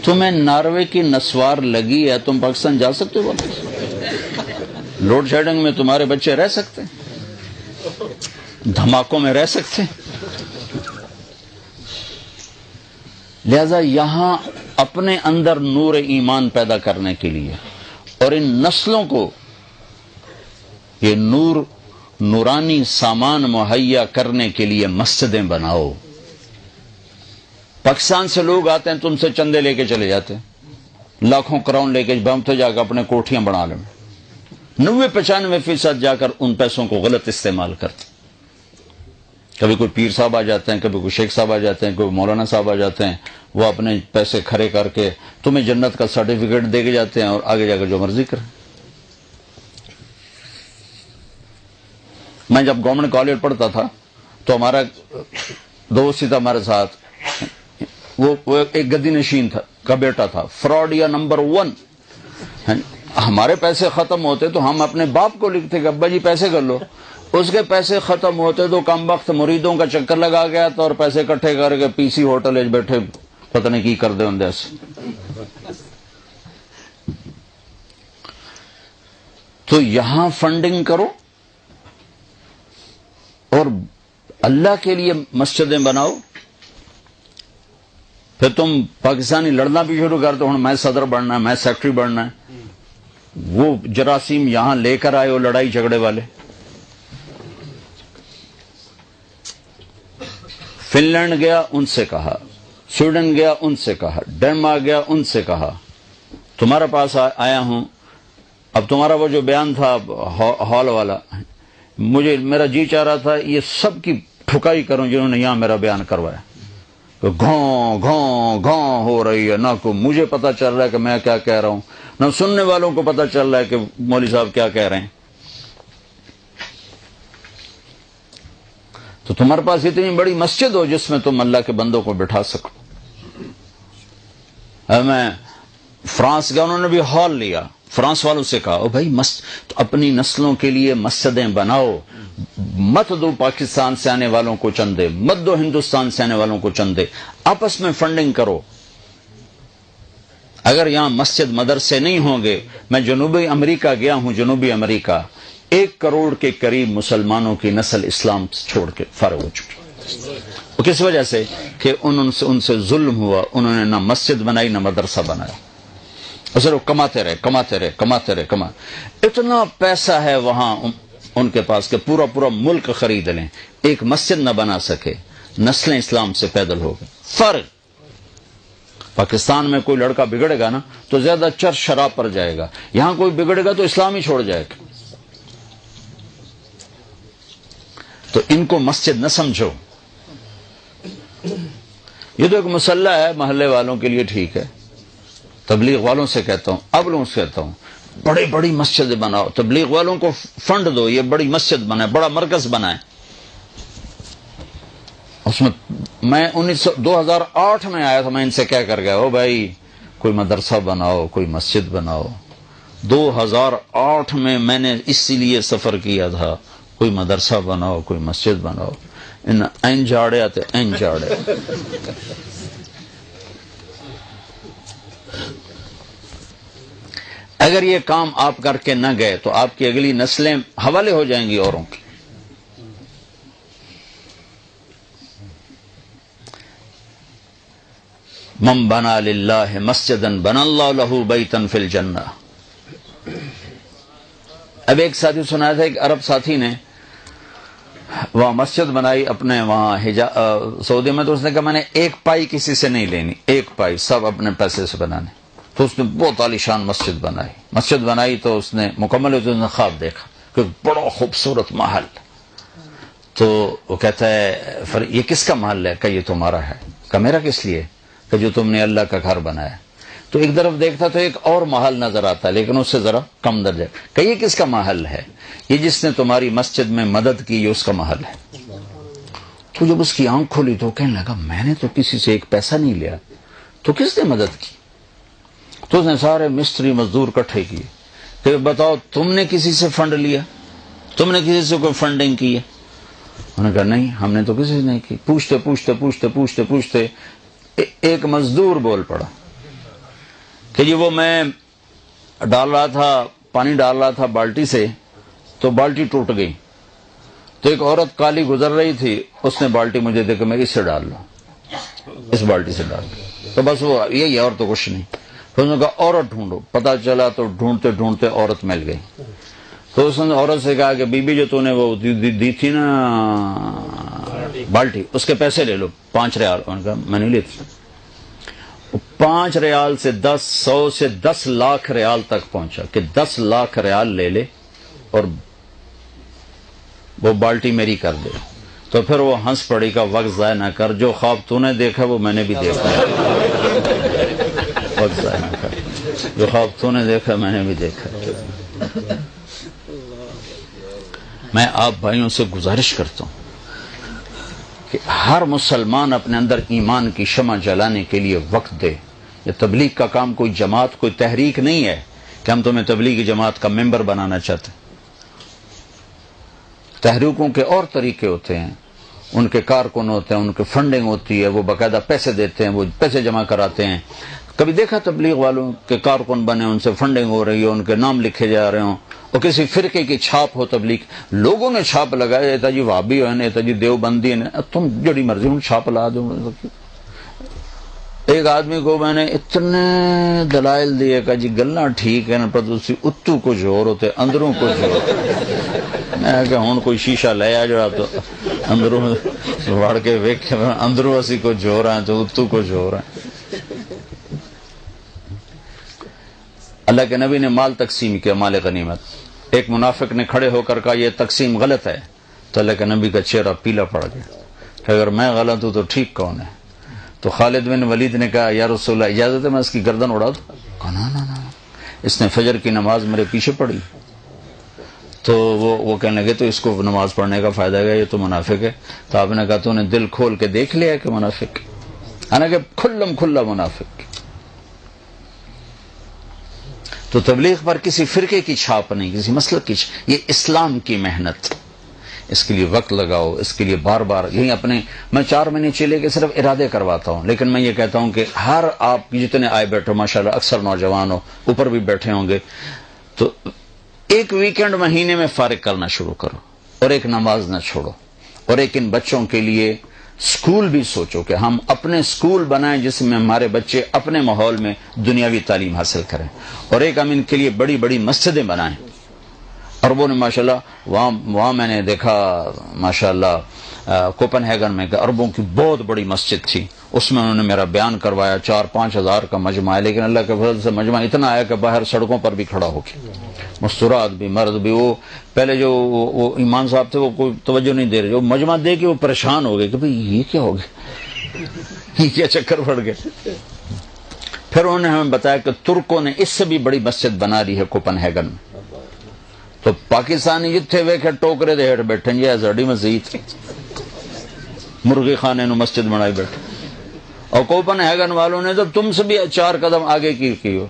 تمہیں ناروے کی نسوار لگی ہے، تم پاکستان جا سکتے ہو واپس؟ لوڈ شیڈنگ میں تمہارے بچے رہ سکتے ہیں، دھماکوں میں رہ سکتے ہیں۔ لہذا یہاں اپنے اندر نور ایمان پیدا کرنے کے لیے اور ان نسلوں کو یہ نورانی سامان مہیا کرنے کے لیے مسجدیں بناؤ۔ پاکستان سے لوگ آتے ہیں، تم سے چندے لے کے چلے جاتے ہیں، لاکھوں کروڑ لے کے بم تو جا کر اپنے کوٹھیاں بنا لیں، 90-95% جا کر ان پیسوں کو غلط استعمال کرتے۔ کبھی کوئی پیر صاحب آ جاتے ہیں، کبھی کوئی شیخ صاحب آ جاتے ہیں، کوئی مولانا صاحب آ جاتے ہیں، وہ اپنے پیسے کھڑے کر کے تمہیں جنت کا سرٹیفکیٹ دے کے جاتے ہیں اور آگے جا کر جو مرضی کریں۔ میں جب گورنمنٹ کالج پڑھتا تھا تو ہمارا دوست تھا ہمارے ساتھ، وہ ایک گدی نشین کا بیٹا تھا، فراڈیا نمبر 1۔ ہمارے پیسے ختم ہوتے تو ہم اپنے باپ کو لکھتے کہ ابا جی پیسے کر لو، اس کے پیسے ختم ہوتے تو کم وقت مریدوں کا چکر لگا گیا تھا اور پیسے اکٹھے کر کے پی سی ہوٹل بیٹھے پتہ نہیں کی کر دے ہوں سے۔ تو یہاں فنڈنگ کرو اور اللہ کے لیے مسجدیں بناؤ، پھر تم پاکستانی لڑنا بھی شروع کر دو، میں صدر بننا ہے، میں سیکٹری بننا ہے۔ وہ جراثیم یہاں لے کر آئے ہو لڑائی جھگڑے والے۔ فن لینڈ گیا، ان سے کہا، سویڈن گیا، ان سے کہا، ڈنمارک گیا، ان سے کہا، تمہارے پاس آیا ہوں۔ اب تمہارا وہ جو بیان تھا ہال والا، میرا جی چاہ رہا تھا یہ سب کی ٹھکائی کروں جنہوں نے یہاں میرا بیان کروایا۔ گھوں گھوں گھوں ہو رہی ہے، نہ کو مجھے پتا چل رہا ہے کہ میں کیا کہہ رہا ہوں، نہ سننے والوں کو پتا چل رہا ہے کہ مولوی صاحب کیا کہہ رہے ہیں۔ تو تمہارے پاس اتنی بڑی مسجد ہو جس میں تم اللہ کے بندوں کو بٹھا سکو۔ میں فرانس گیا، انہوں نے بھی ہال لیا، فرانس والوں سے کہا، او بھائی اپنی نسلوں کے لیے مسجدیں بناؤ، مت دو پاکستان سے آنے والوں کو چندے، مت دو ہندوستان سے آنے والوں کو چندے، آپس میں فنڈنگ کرو۔ اگر یہاں مسجد مدرسے نہیں ہوں گے، میں جنوبی امریکہ گیا ہوں، جنوبی امریکہ 1 کروڑ کے قریب مسلمانوں کی نسل اسلام چھوڑ کے فارغ ہو چکی۔ وہ کس وجہ سے کہ ان سے ظلم ہوا، انہوں نے نہ مسجد بنائی نہ مدرسہ بنایا، صرف کماتے رہے۔ اتنا پیسہ ہے وہاں ان کے پاس کہ پورا ملک خرید لیں، ایک مسجد نہ بنا سکے، نسلیں اسلام سے پیدل ہو گئی۔ فرق پاکستان میں کوئی لڑکا بگڑے گا نا تو زیادہ چرس شراب پر جائے گا، یہاں کوئی بگڑے گا تو اسلام ہی چھوڑ جائے گا۔ تو ان کو مسجد نہ سمجھو، یہ تو ایک مسلح ہے، محلے والوں کے لیے ٹھیک ہے، تبلیغ والوں سے کہتا ہوں، اب لوگوں سے کہتا ہوں بڑی مسجد بناؤ، تبلیغ والوں کو فنڈ دو، یہ بڑی مسجد بنائے، بڑا مرکز بنائے۔ اس میں 2008 میں آیا تھا، میں ان سے کہہ کر گیا، او بھائی کوئی مدرسہ بناؤ، کوئی مسجد بناؤ۔ 2008 میں نے اسی لیے سفر کیا تھا، کوئی مدرسہ بناؤ، کوئی مسجد بناؤ۔ این جاڑے آتے این جاڑے۔ اگر یہ کام آپ کر کے نہ گئے تو آپ کی اگلی نسلیں حوالے ہو جائیں گی اوروں کی۔ من بنا للہ مسجدا بنا اللہ لہ بیتا فی الجنہ۔ اب ایک ساتھی سنایا تھا، ایک عرب ساتھی نے وہاں مسجد بنائی اپنے وہاں سعودی میں، تو اس نے کہا میں نے ایک پائی کسی سے نہیں لینی، ایک پائی سب اپنے پیسے سے بنانے۔ تو اس نے بہت عالیشان مسجد بنائی تو اس نے مکمل اس نے خواب دیکھا کہ بڑا خوبصورت محل۔ تو وہ کہتا ہے یہ کس کا محل ہے؟ کہ یہ تمہارا ہے۔ کہ میرا کس لیے؟ کہ جو تم نے اللہ کا گھر بنایا۔ تو ایک طرف دیکھتا تو ایک اور محل نظر آتا ہے لیکن اس سے ذرا کم درجہ، کہ یہ کس کا محل ہے؟ یہ جس نے تمہاری مسجد میں مدد کی، یہ اس کا محل ہے۔ تو جب اس کی آنکھ کھولی تو کہنے لگا میں نے تو کسی سے ایک پیسہ نہیں لیا، تو کس نے مدد کی؟ تو اس نے سارے مستری مزدور کٹھے کیے کہ بتاؤ تم نے کسی سے فنڈ لیا، تم نے کسی سے کوئی فنڈنگ کی ہے؟ انہوں نے کہا نہیں، ہم نے تو کسی سے نہیں کی۔ پوچھتے ایک مزدور بول پڑا کہ جی وہ میں پانی ڈال رہا تھا بالٹی سے، تو بالٹی ٹوٹ گئی، تو ایک عورت کالی گزر رہی تھی، اس نے بالٹی مجھے دے کے میں اس سے ڈال لوں، اس بالٹی سے ڈال لوں، تو بس وہ یہی، اور تو کچھ نہیں۔ پھر انہوں نے کہا عورت ڈھونڈو، پتا چلا تو ڈھونڈتے عورت مل گئی۔ تو اس نے عورت سے کہا کہ بی بی جو تو نے وہ دی تھی نا بالٹی، اس کے پیسے لے لو، 5 ریال۔ انہوں نے کہا میں نہیں لیتی۔ 5 ریال سے 100 سے 10 لاکھ ریال تک پہنچا کہ 10 لاکھ ریال لے لے اور وہ بالٹی میری کر دے۔ تو پھر وہ ہنس پڑی کا وقت ضائع نہ کر، جو خواب تو نے دیکھا وہ میں نے بھی دیکھا ہے، وقت ضائع نہ کر، جو خواب تو نے دیکھا میں نے بھی دیکھا ہے۔ میں آپ بھائیوں سے گزارش کرتا ہوں کہ ہر مسلمان اپنے اندر ایمان کی شمع جلانے کے لیے وقت دے۔ یہ تبلیغ کا کام کوئی جماعت، کوئی تحریک نہیں ہے کہ ہم تمہیں تبلیغی جماعت کا ممبر بنانا چاہتے ہیں۔ تحریکوں کے اور طریقے ہوتے ہیں، ان کے کارکن ہوتے ہیں، ان کی فنڈنگ ہوتی ہے، وہ باقاعدہ پیسے دیتے ہیں، وہ پیسے جمع کراتے ہیں۔ کبھی دیکھا تبلیغ والوں کے کارکن بنے، ان سے فنڈنگ ہو رہی ہے، ان کے نام لکھے جا رہے ہوں، اور کسی فرقے کی چھاپ ہو تبلیغ، لوگوں نے چھاپ لگایا، ایتا جی وہابی ہے، ایتا جی دیوبندی ہے، تم جڑی مرضی ہوں چھاپ لا دو۔ ایک آدمی کو میں نے اتنے دلائل دیے کہ جی گلنا ٹھیک ہے نا، پر اسی اتو کچھ اور ہوتے، اندروں کچھ اور۔ میں کہ ہوں کوئی شیشہ لے آ جڑا تو اندروں وڑ کے ویک، اندروں اسی کچھ ہو رہا ہے تو اتو کچھ ہو رہا ہے۔ اللہ کے نبی نے مال تقسیم کیا، مال غنیمت۔ ایک منافق نے کھڑے ہو کر کہا یہ تقسیم غلط ہے، تو اللہ کے نبی کا چہرہ پیلا پڑ گیا کہ اگر میں غلط ہوں تو ٹھیک کون ہے؟ تو خالد بن ولید نے کہا یا رسول اللہ اجازت ہے میں اس کی گردن اڑا دوں؟ کہا نا، اس نے فجر کی نماز میرے پیچھے پڑھی۔ تو وہ کہنے لگے تو اس کو نماز پڑھنے کا فائدہ ہے، یہ تو منافق ہے۔ تو آپ نے کہا تو نے دل کھول کے دیکھ لیا کہ منافق، حالانکہ کھلم کھلا منافق۔ تو تبلیغ پر کسی فرقے کی چھاپ نہیں، کسی مسلک کی چھاپ، یہ اسلام کی محنت، اس کے لیے وقت لگاؤ، اس کے لیے بار بار یہی اپنے، میں 4 مہینے چلے کے صرف ارادے کرواتا ہوں، لیکن میں یہ کہتا ہوں کہ ہر آپ جتنے آئے بیٹھو ماشاءاللہ اکثر نوجوان ہو، اوپر بھی بیٹھے ہوں گے، تو ایک ویکنڈ مہینے میں فارغ کرنا شروع کرو، اور ایک نماز نہ چھوڑو، اور ایک ان بچوں کے لیے اسکول بھی سوچو کہ ہم اپنے اسکول بنائیں جس میں ہمارے بچے اپنے ماحول میں دنیاوی تعلیم حاصل کریں، اور ایک ہم ان کے لیے بڑی بڑی مسجدیں بنائیں۔ عربوں نے ماشاءاللہ وہاں میں نے دیکھا ماشاءاللہ کوپن ہیگن میں کہ عربوں کی بہت بڑی مسجد تھی، اس میں انہوں نے میرا بیان کروایا، 4-5 ہزار کا مجمع ہے، لیکن اللہ کے فضل سے مجمع اتنا آیا کہ باہر سڑکوں پر بھی کھڑا ہو کے مستورات بھی مرد بھی، وہ پہلے جو وہ ایمان صاحب تھے وہ کوئی توجہ نہیں دے رہے، جو مجمع دے کے وہ پریشان ہو گئے کہ بھئی یہ کیا ہو گیا، یہ کیا چکر پڑ گئے۔ پھر انہوں نے ہمیں بتایا کہ ترکوں نے اس سے بھی بڑی مسجد بنا لی ہے کوپن ہیگن میں، تو پاکستانی جتھے ویکھے ٹوکرے دے ہیٹھ بیٹھے جی ایزڑی مسجد مرغی خانے نو مسجد بنائی بیٹھے، اور کوپن ہیگن والوں نے تو تم سے بھی 4 قدم آگے کی ہو،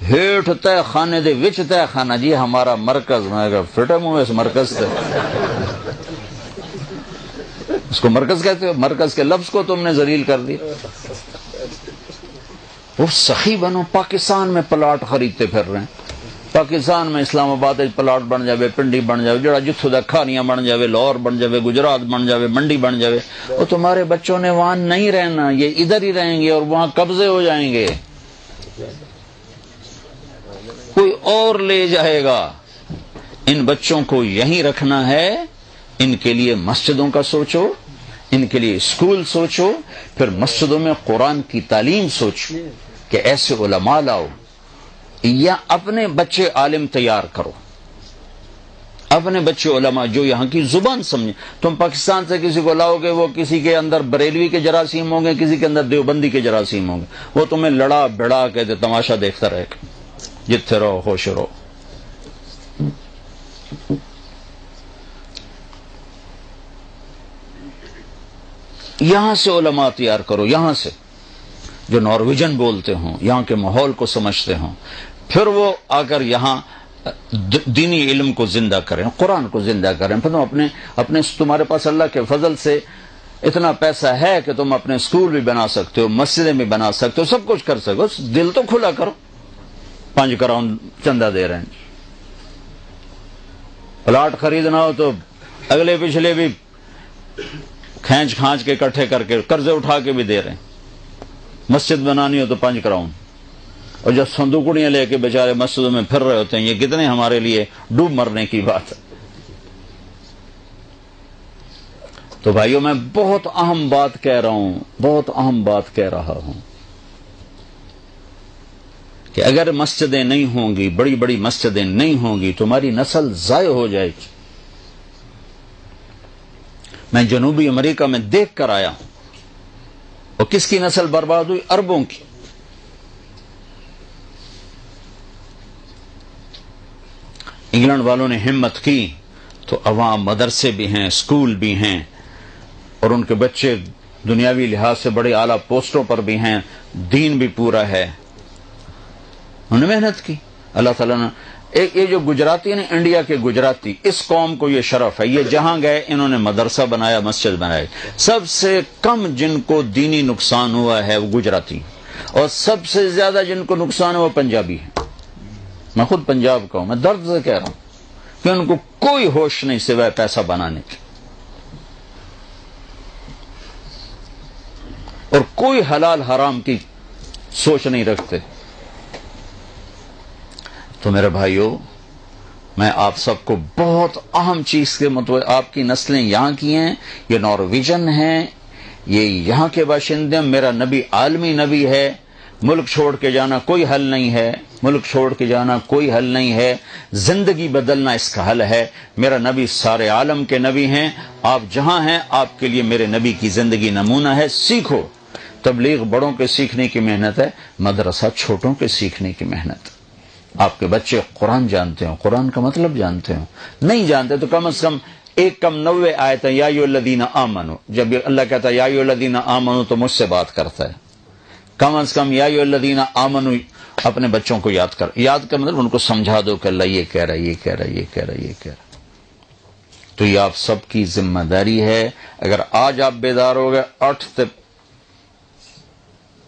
ہیٹھ تہ خانے دے وچ تہ خانہ جی ہمارا مرکز، میں کہا فٹم ہوں اس مرکز سے، اس کو مرکز کہتے ہو، مرکز کے لفظ کو تم نے ذلیل کر دیا۔ وہ سخی بنو، پاکستان میں پلاٹ خریدتے پھر رہے ہیں، پاکستان میں اسلام آباد پلاٹ بن جاوے، پنڈی بن جاوے، جڑا جتھوں دا کھانیاں بن جاوے، لاہور بن جاوے، گجرات بن جاوے، منڈی بن جاوے، وہ تمہارے بچوں نے وہاں نہیں رہنا، یہ ادھر ہی رہیں گے اور وہاں قبضے ہو جائیں گے، کوئی اور لے جائے گا۔ ان بچوں کو یہیں رکھنا ہے، ان کے لیے مسجدوں کا سوچو، ان کے لیے اسکول سوچو، پھر مسجدوں میں قرآن کی تعلیم سوچو کہ ایسے علماء لاؤ، یا اپنے بچے عالم تیار کرو، اپنے بچے علماء جو یہاں کی زبان سمجھیں۔ تم پاکستان سے کسی کو لاؤ گے، وہ کسی کے اندر بریلوی کے جراثیم ہوں گے، کسی کے اندر دیوبندی کے جراثیم ہوں گے، وہ تمہیں لڑا بڑا کے تماشا دیکھتا رہے گا، جتھے رہو خوش رہو۔ یہاں سے علماء تیار کرو، یہاں سے جو نارویجن بولتے ہوں، یہاں کے ماحول کو سمجھتے ہوں، پھر وہ آ کر یہاں دینی علم کو زندہ کریں، قرآن کو زندہ کریں۔ پھر تم اپنے تمہارے پاس اللہ کے فضل سے اتنا پیسہ ہے کہ تم اپنے اسکول بھی بنا سکتے ہو، مسجدیں بھی بنا سکتے ہو، سب کچھ کر سکو، دل تو کھلا کرو۔ 5 کروڑ چندہ دے رہے ہیں، پلاٹ خریدنا ہو تو اگلے پچھلے بھی کھینچ کے اکٹھے کر کے قرضے اٹھا کے بھی دے رہے ہیں، مسجد بنانی ہو تو 5 کروڑ، اور جب صندوقڑیاں لے کے بیچارے مسجدوں میں پھر رہے ہوتے ہیں، یہ کتنے ہمارے لیے ڈوب مرنے کی بات ہے۔ تو بھائیوں میں بہت اہم بات کہہ رہا ہوں، بہت اہم بات کہہ رہا ہوں کہ اگر مسجدیں نہیں ہوں گی، بڑی بڑی مسجدیں نہیں ہوں گی، تمہاری نسل ضائع ہو جائے گی۔ میں جنوبی امریکہ میں دیکھ کر آیا ہوں، اور کس کی نسل برباد ہوئی؟ عربوں کی۔ انگلینڈ والوں نے ہمت کی تو عوام مدرسے بھی ہیں، اسکول بھی ہیں، اور ان کے بچے دنیاوی لحاظ سے بڑے اعلیٰ پوسٹوں پر بھی ہیں، دین بھی پورا ہے، انہوں نے محنت کی۔ اللہ تعالیٰ نے یہ جو گجراتی ہیں، انڈیا کے گجراتی، اس قوم کو یہ شرف ہے، یہ جہاں گئے انہوں نے مدرسہ بنایا، مسجد بنائی۔ سب سے کم جن کو دینی نقصان ہوا ہے وہ گجراتی، اور سب سے زیادہ جن کو نقصان ہے وہ پنجابی ہیں۔ میں خود پنجاب کا ہوں، میں درد سے کہہ رہا ہوں کہ ان کو کوئی ہوش نہیں سوائے پیسہ بنانے کی، اور کوئی حلال حرام کی سوچ نہیں رکھتے۔ تو میرے بھائیوں، میں آپ سب کو بہت اہم چیز کے مطابق، آپ کی نسلیں یہاں کی ہیں، یہ نارویجن ہیں، یہ یہاں کے باشندے، میرا نبی عالمی نبی ہے، ملک چھوڑ کے جانا کوئی حل نہیں ہے، ملک چھوڑ کے جانا کوئی حل نہیں ہے، زندگی بدلنا اس کا حل ہے۔ میرا نبی سارے عالم کے نبی ہیں، آپ جہاں ہیں آپ کے لیے میرے نبی کی زندگی نمونہ ہے، سیکھو۔ تبلیغ بڑوں کے سیکھنے کی محنت ہے، مدرسہ چھوٹوں کے سیکھنے کی محنت۔ آپ کے بچے قرآن جانتے ہوں، قرآن کا مطلب جانتے ہوں، نہیں جانتے تو کم از کم 90 آیتیں یا ایھا الذین آمنوا، جب اللہ کہتا ہے یا ایھا الذین آمنوا تو مجھ سے بات کرتا ہے، کم از کم یا ایھا الذین آمنوا اپنے بچوں کو یاد کر مطلب ان کو سمجھا دو کہ اللہ یہ کہہ رہا ہے، یہ کہہ رہا ہے، یہ کہہ رہا ہے، یہ کہہ رہا ہے۔ تو یہ آپ سب کی ذمہ داری ہے۔ اگر آج آپ بیدار ہو گئے 8 سے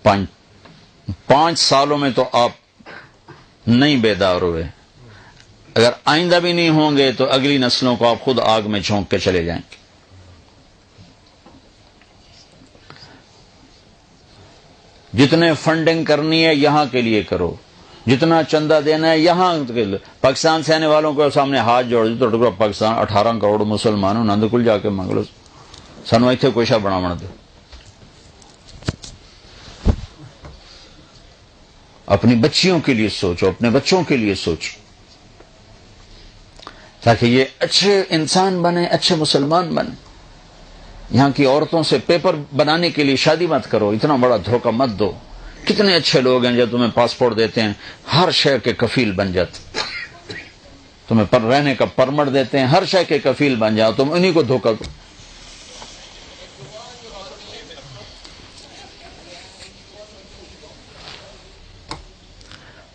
5 سالوں میں تو آپ نہیں بیدار ہوئے، اگر آئندہ بھی نہیں ہوں گے تو اگلی نسلوں کو آپ خود آگ میں جھونک کے چلے جائیں گے۔ جتنے فنڈنگ کرنی ہے یہاں کے لیے کرو، جتنا چندہ دینا ہے یہاں کے لیے۔ پاکستان سے آنے والوں کو سامنے ہاتھ جوڑ تو پاکستان 18 کروڑ مسلمانوں نند کل جا کے منگ لو سانو اتنے کوئی شا بناو دے۔ اپنی بچیوں کے لیے سوچو، اپنے بچوں کے لیے سوچو، تاکہ یہ اچھے انسان بنے، اچھے مسلمان بنے۔ یہاں کی عورتوں سے پیپر بنانے کے لیے شادی مت کرو، اتنا بڑا دھوکہ مت دو۔ کتنے اچھے لوگ ہیں جو تمہیں پاسپورٹ دیتے ہیں، ہر شے کے کفیل بن جاتے، تمہیں رہنے کا پرمٹ دیتے ہیں، ہر شے کے کفیل بن جاؤ، تم انہی کو دھوکہ دو۔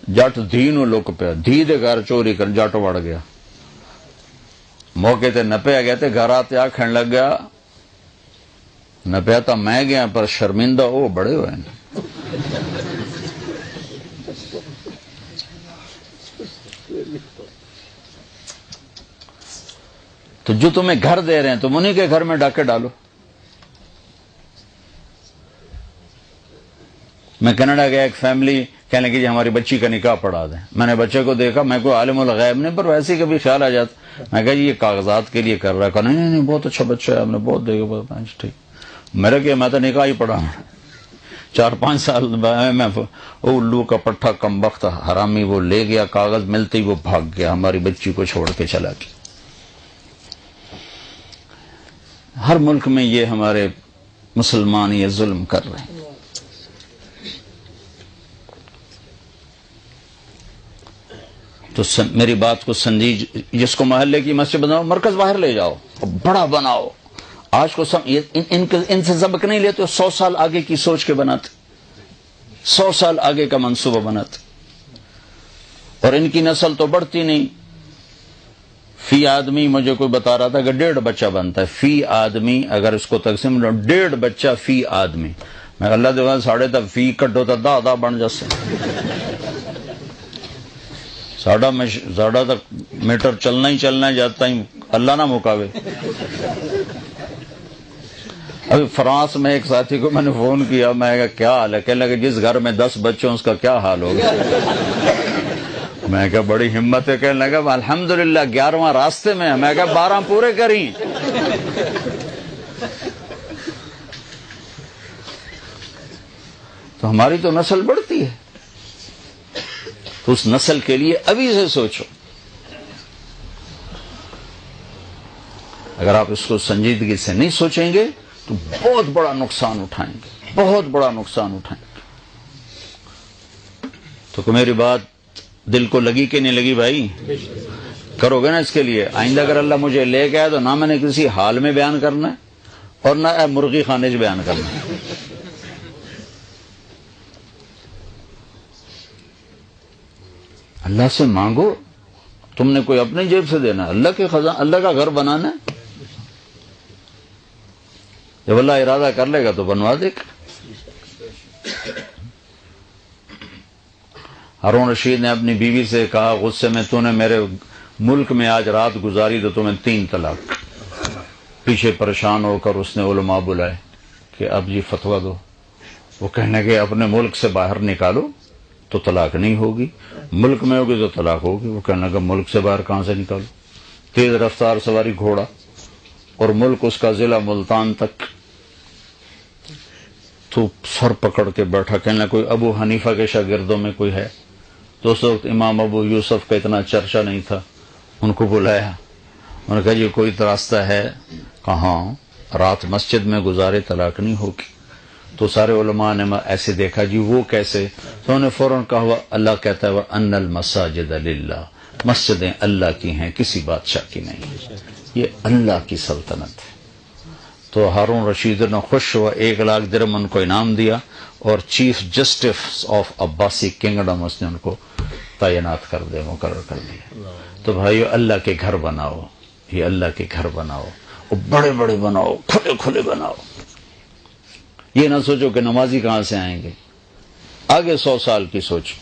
جٹ دھی نو لک پیا، دھی دے گھر چوری کر جٹ وڑ گیا، موقع تے نپیا گیا تے گھر آتے آکھن لگ گیا نپیا تو میں گیا پر شرمندہ وہ بڑے ہوئے ہیں۔ تو جو تمہیں گھر دے رہے ہیں تم انہی کے گھر میں ڈاکے ڈالو۔ میں کینیڈا گیا، ایک فیملی کہنے لگی جی ہماری بچی کا نکاح پڑھا دیں۔ میں نے بچے کو دیکھا، میں کوئی عالم الغیب نہیں، پر ویسے ہی کبھی خیال آ جاتا، میں کہا جی یہ کاغذات کے لیے کر رہا ہے، کہا نہیں بہت اچھا بچہ ہے، ہم نے بہت دیکھا، ٹھیک۔ میرے کہ میں تو نکاح ہی پڑھا 4-5 سال میں، الو کا پٹھا کمبخت حرامی وہ لے گیا، کاغذ ملتے ہی وہ بھاگ گیا، ہماری بچی کو چھوڑ کے چلا گیا۔ ہر ملک میں یہ ہمارے مسلمان یہ ظلم کر رہے ہیں۔ تو میری بات کو سمجھیے، جس کو محلے کی مسجد بناؤ، مرکز باہر لے جاؤ، بڑا بناؤ۔ آج کو ان سے سبق نہیں لیتے، 100 سال آگے کی سوچ کے بناتے، 100 سال آگے کا منصوبہ بناتے، اور ان کی نسل تو بڑھتی نہیں۔ فی آدمی مجھے کوئی بتا رہا تھا کہ 1.5 بچہ بنتا ہے فی آدمی، اگر اس کو تقسیم 1.5 بچہ فی آدمی، میں اللہ دے ساڑھے تک فی کٹو تو دا بن جاسے، ساڑھا تک میٹر چلنا ہی جاتا ہی اللہ نہ مکاوے۔ ابھی فرانس میں ایک ساتھی کو میں نے فون کیا، میں کہا کیا حال ہے؟ کہنے لگا جس گھر میں 10 بچے ہیں اس کا کیا حال ہوگا؟ میں کہا بڑی ہمت ہے، کہنے لگا الحمدللہ 11واں راستے میں ہے، میں کہا 12 پورے کریں۔ تو ہماری تو نسل بڑھتی ہے، تو اس نسل کے لیے ابھی سے سوچو۔ اگر آپ اس کو سنجیدگی سے نہیں سوچیں گے تو بہت بڑا نقصان اٹھائیں گے، بہت بڑا نقصان اٹھائیں گے۔ تو میری بات دل کو لگی کہ نہیں لگی بھائی؟ کرو گے نا اس کے لیے؟ آئندہ اگر اللہ مجھے لے گیا تو نہ میں نے کسی حال میں بیان کرنا ہے اور نہ مرغی خانے سے بیان کرنا ہے۔ اللہ سے مانگو، تم نے کوئی اپنی جیب سے دینا، اللہ کے خزانہ، اللہ کا گھر بنانا ہے۔ جب اللہ ارادہ کر لے گا تو بنوا دے گا۔ ہارون رشید نے اپنی بیوی سے کہا غصے میں، تو نے میرے ملک میں آج رات گزاری تو تمہیں 3 طلاق۔ پیچھے پریشان ہو کر اس نے علماء بلائے کہ اب جی فتویٰ دو۔ وہ کہنے کے اپنے ملک سے باہر نکالو تو طلاق نہیں ہوگی، ملک میں ہوگی تو طلاق ہوگی۔ وہ کہنے لگا ملک سے باہر کہاں سے نکالو؟ تیز رفتار سواری گھوڑا، اور ملک اس کا ضلع ملتان تک۔ تو سر پکڑ کے بیٹھا، کہنے لگا کوئی ابو حنیفہ کے شاگردوں میں کوئی ہے؟ تو اس وقت امام ابو یوسف کا اتنا چرچا نہیں تھا، ان کو بلایا، انہوں نے کہا یہ کوئی راستہ ہے؟ کہاں رات مسجد میں گزارے طلاق نہیں ہوگی۔ تو سارے علماء نے ایسے دیکھا جی وہ کیسے؟ تو انہوں نے فوراً کہا اللہ کہتا ہے وَأَنَّ الْمَسَاجِدَ لِلَّهِ، مسجدیں اللہ کی ہیں، کسی بادشاہ کی نہیں، یہ اللہ کی سلطنت ہے۔ تو ہارون رشید نے خوش ہوا، 1 لاکھ درہم ان کو انعام دیا، اور chief justice of Abbasi kingdom اس نے ان کو تعینات کر دے، مقرر کر دیا۔ تو بھائیو اللہ کے گھر بناؤ، یہ اللہ کے گھر بناؤ، اور بڑے بڑے بناؤ، کھلے کھلے بناؤ۔ یہ نہ سوچو کہ نمازی کہاں سے آئیں گے، آگے 100 سال کی سوچو۔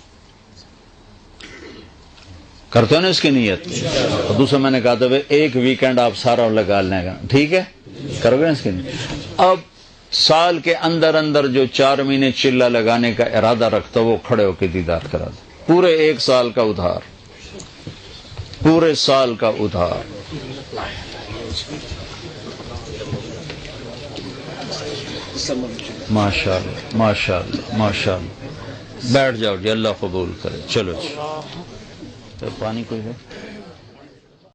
کرتے ہو نا اس کی نیت؟ اور دوسرا میں نے کہا تھا 1 ویکینڈ آپ سارا لگا لیں گا، ٹھیک ہے؟ کرو گے نا اس کی نیت؟ اب سال کے اندر اندر جو 4 مہینے چلہ لگانے کا ارادہ رکھتا وہ کھڑے ہو کے دیدار کرا دے، پورے 1 سال کا ادھار، پورے سال کا ادھار۔ ماشاء اللہ ماشاء اللہ ماشاء اللہ۔ بیٹھ جاؤ جی، اللہ قبول کرے۔ چلو جی، پانی کوئی ہے؟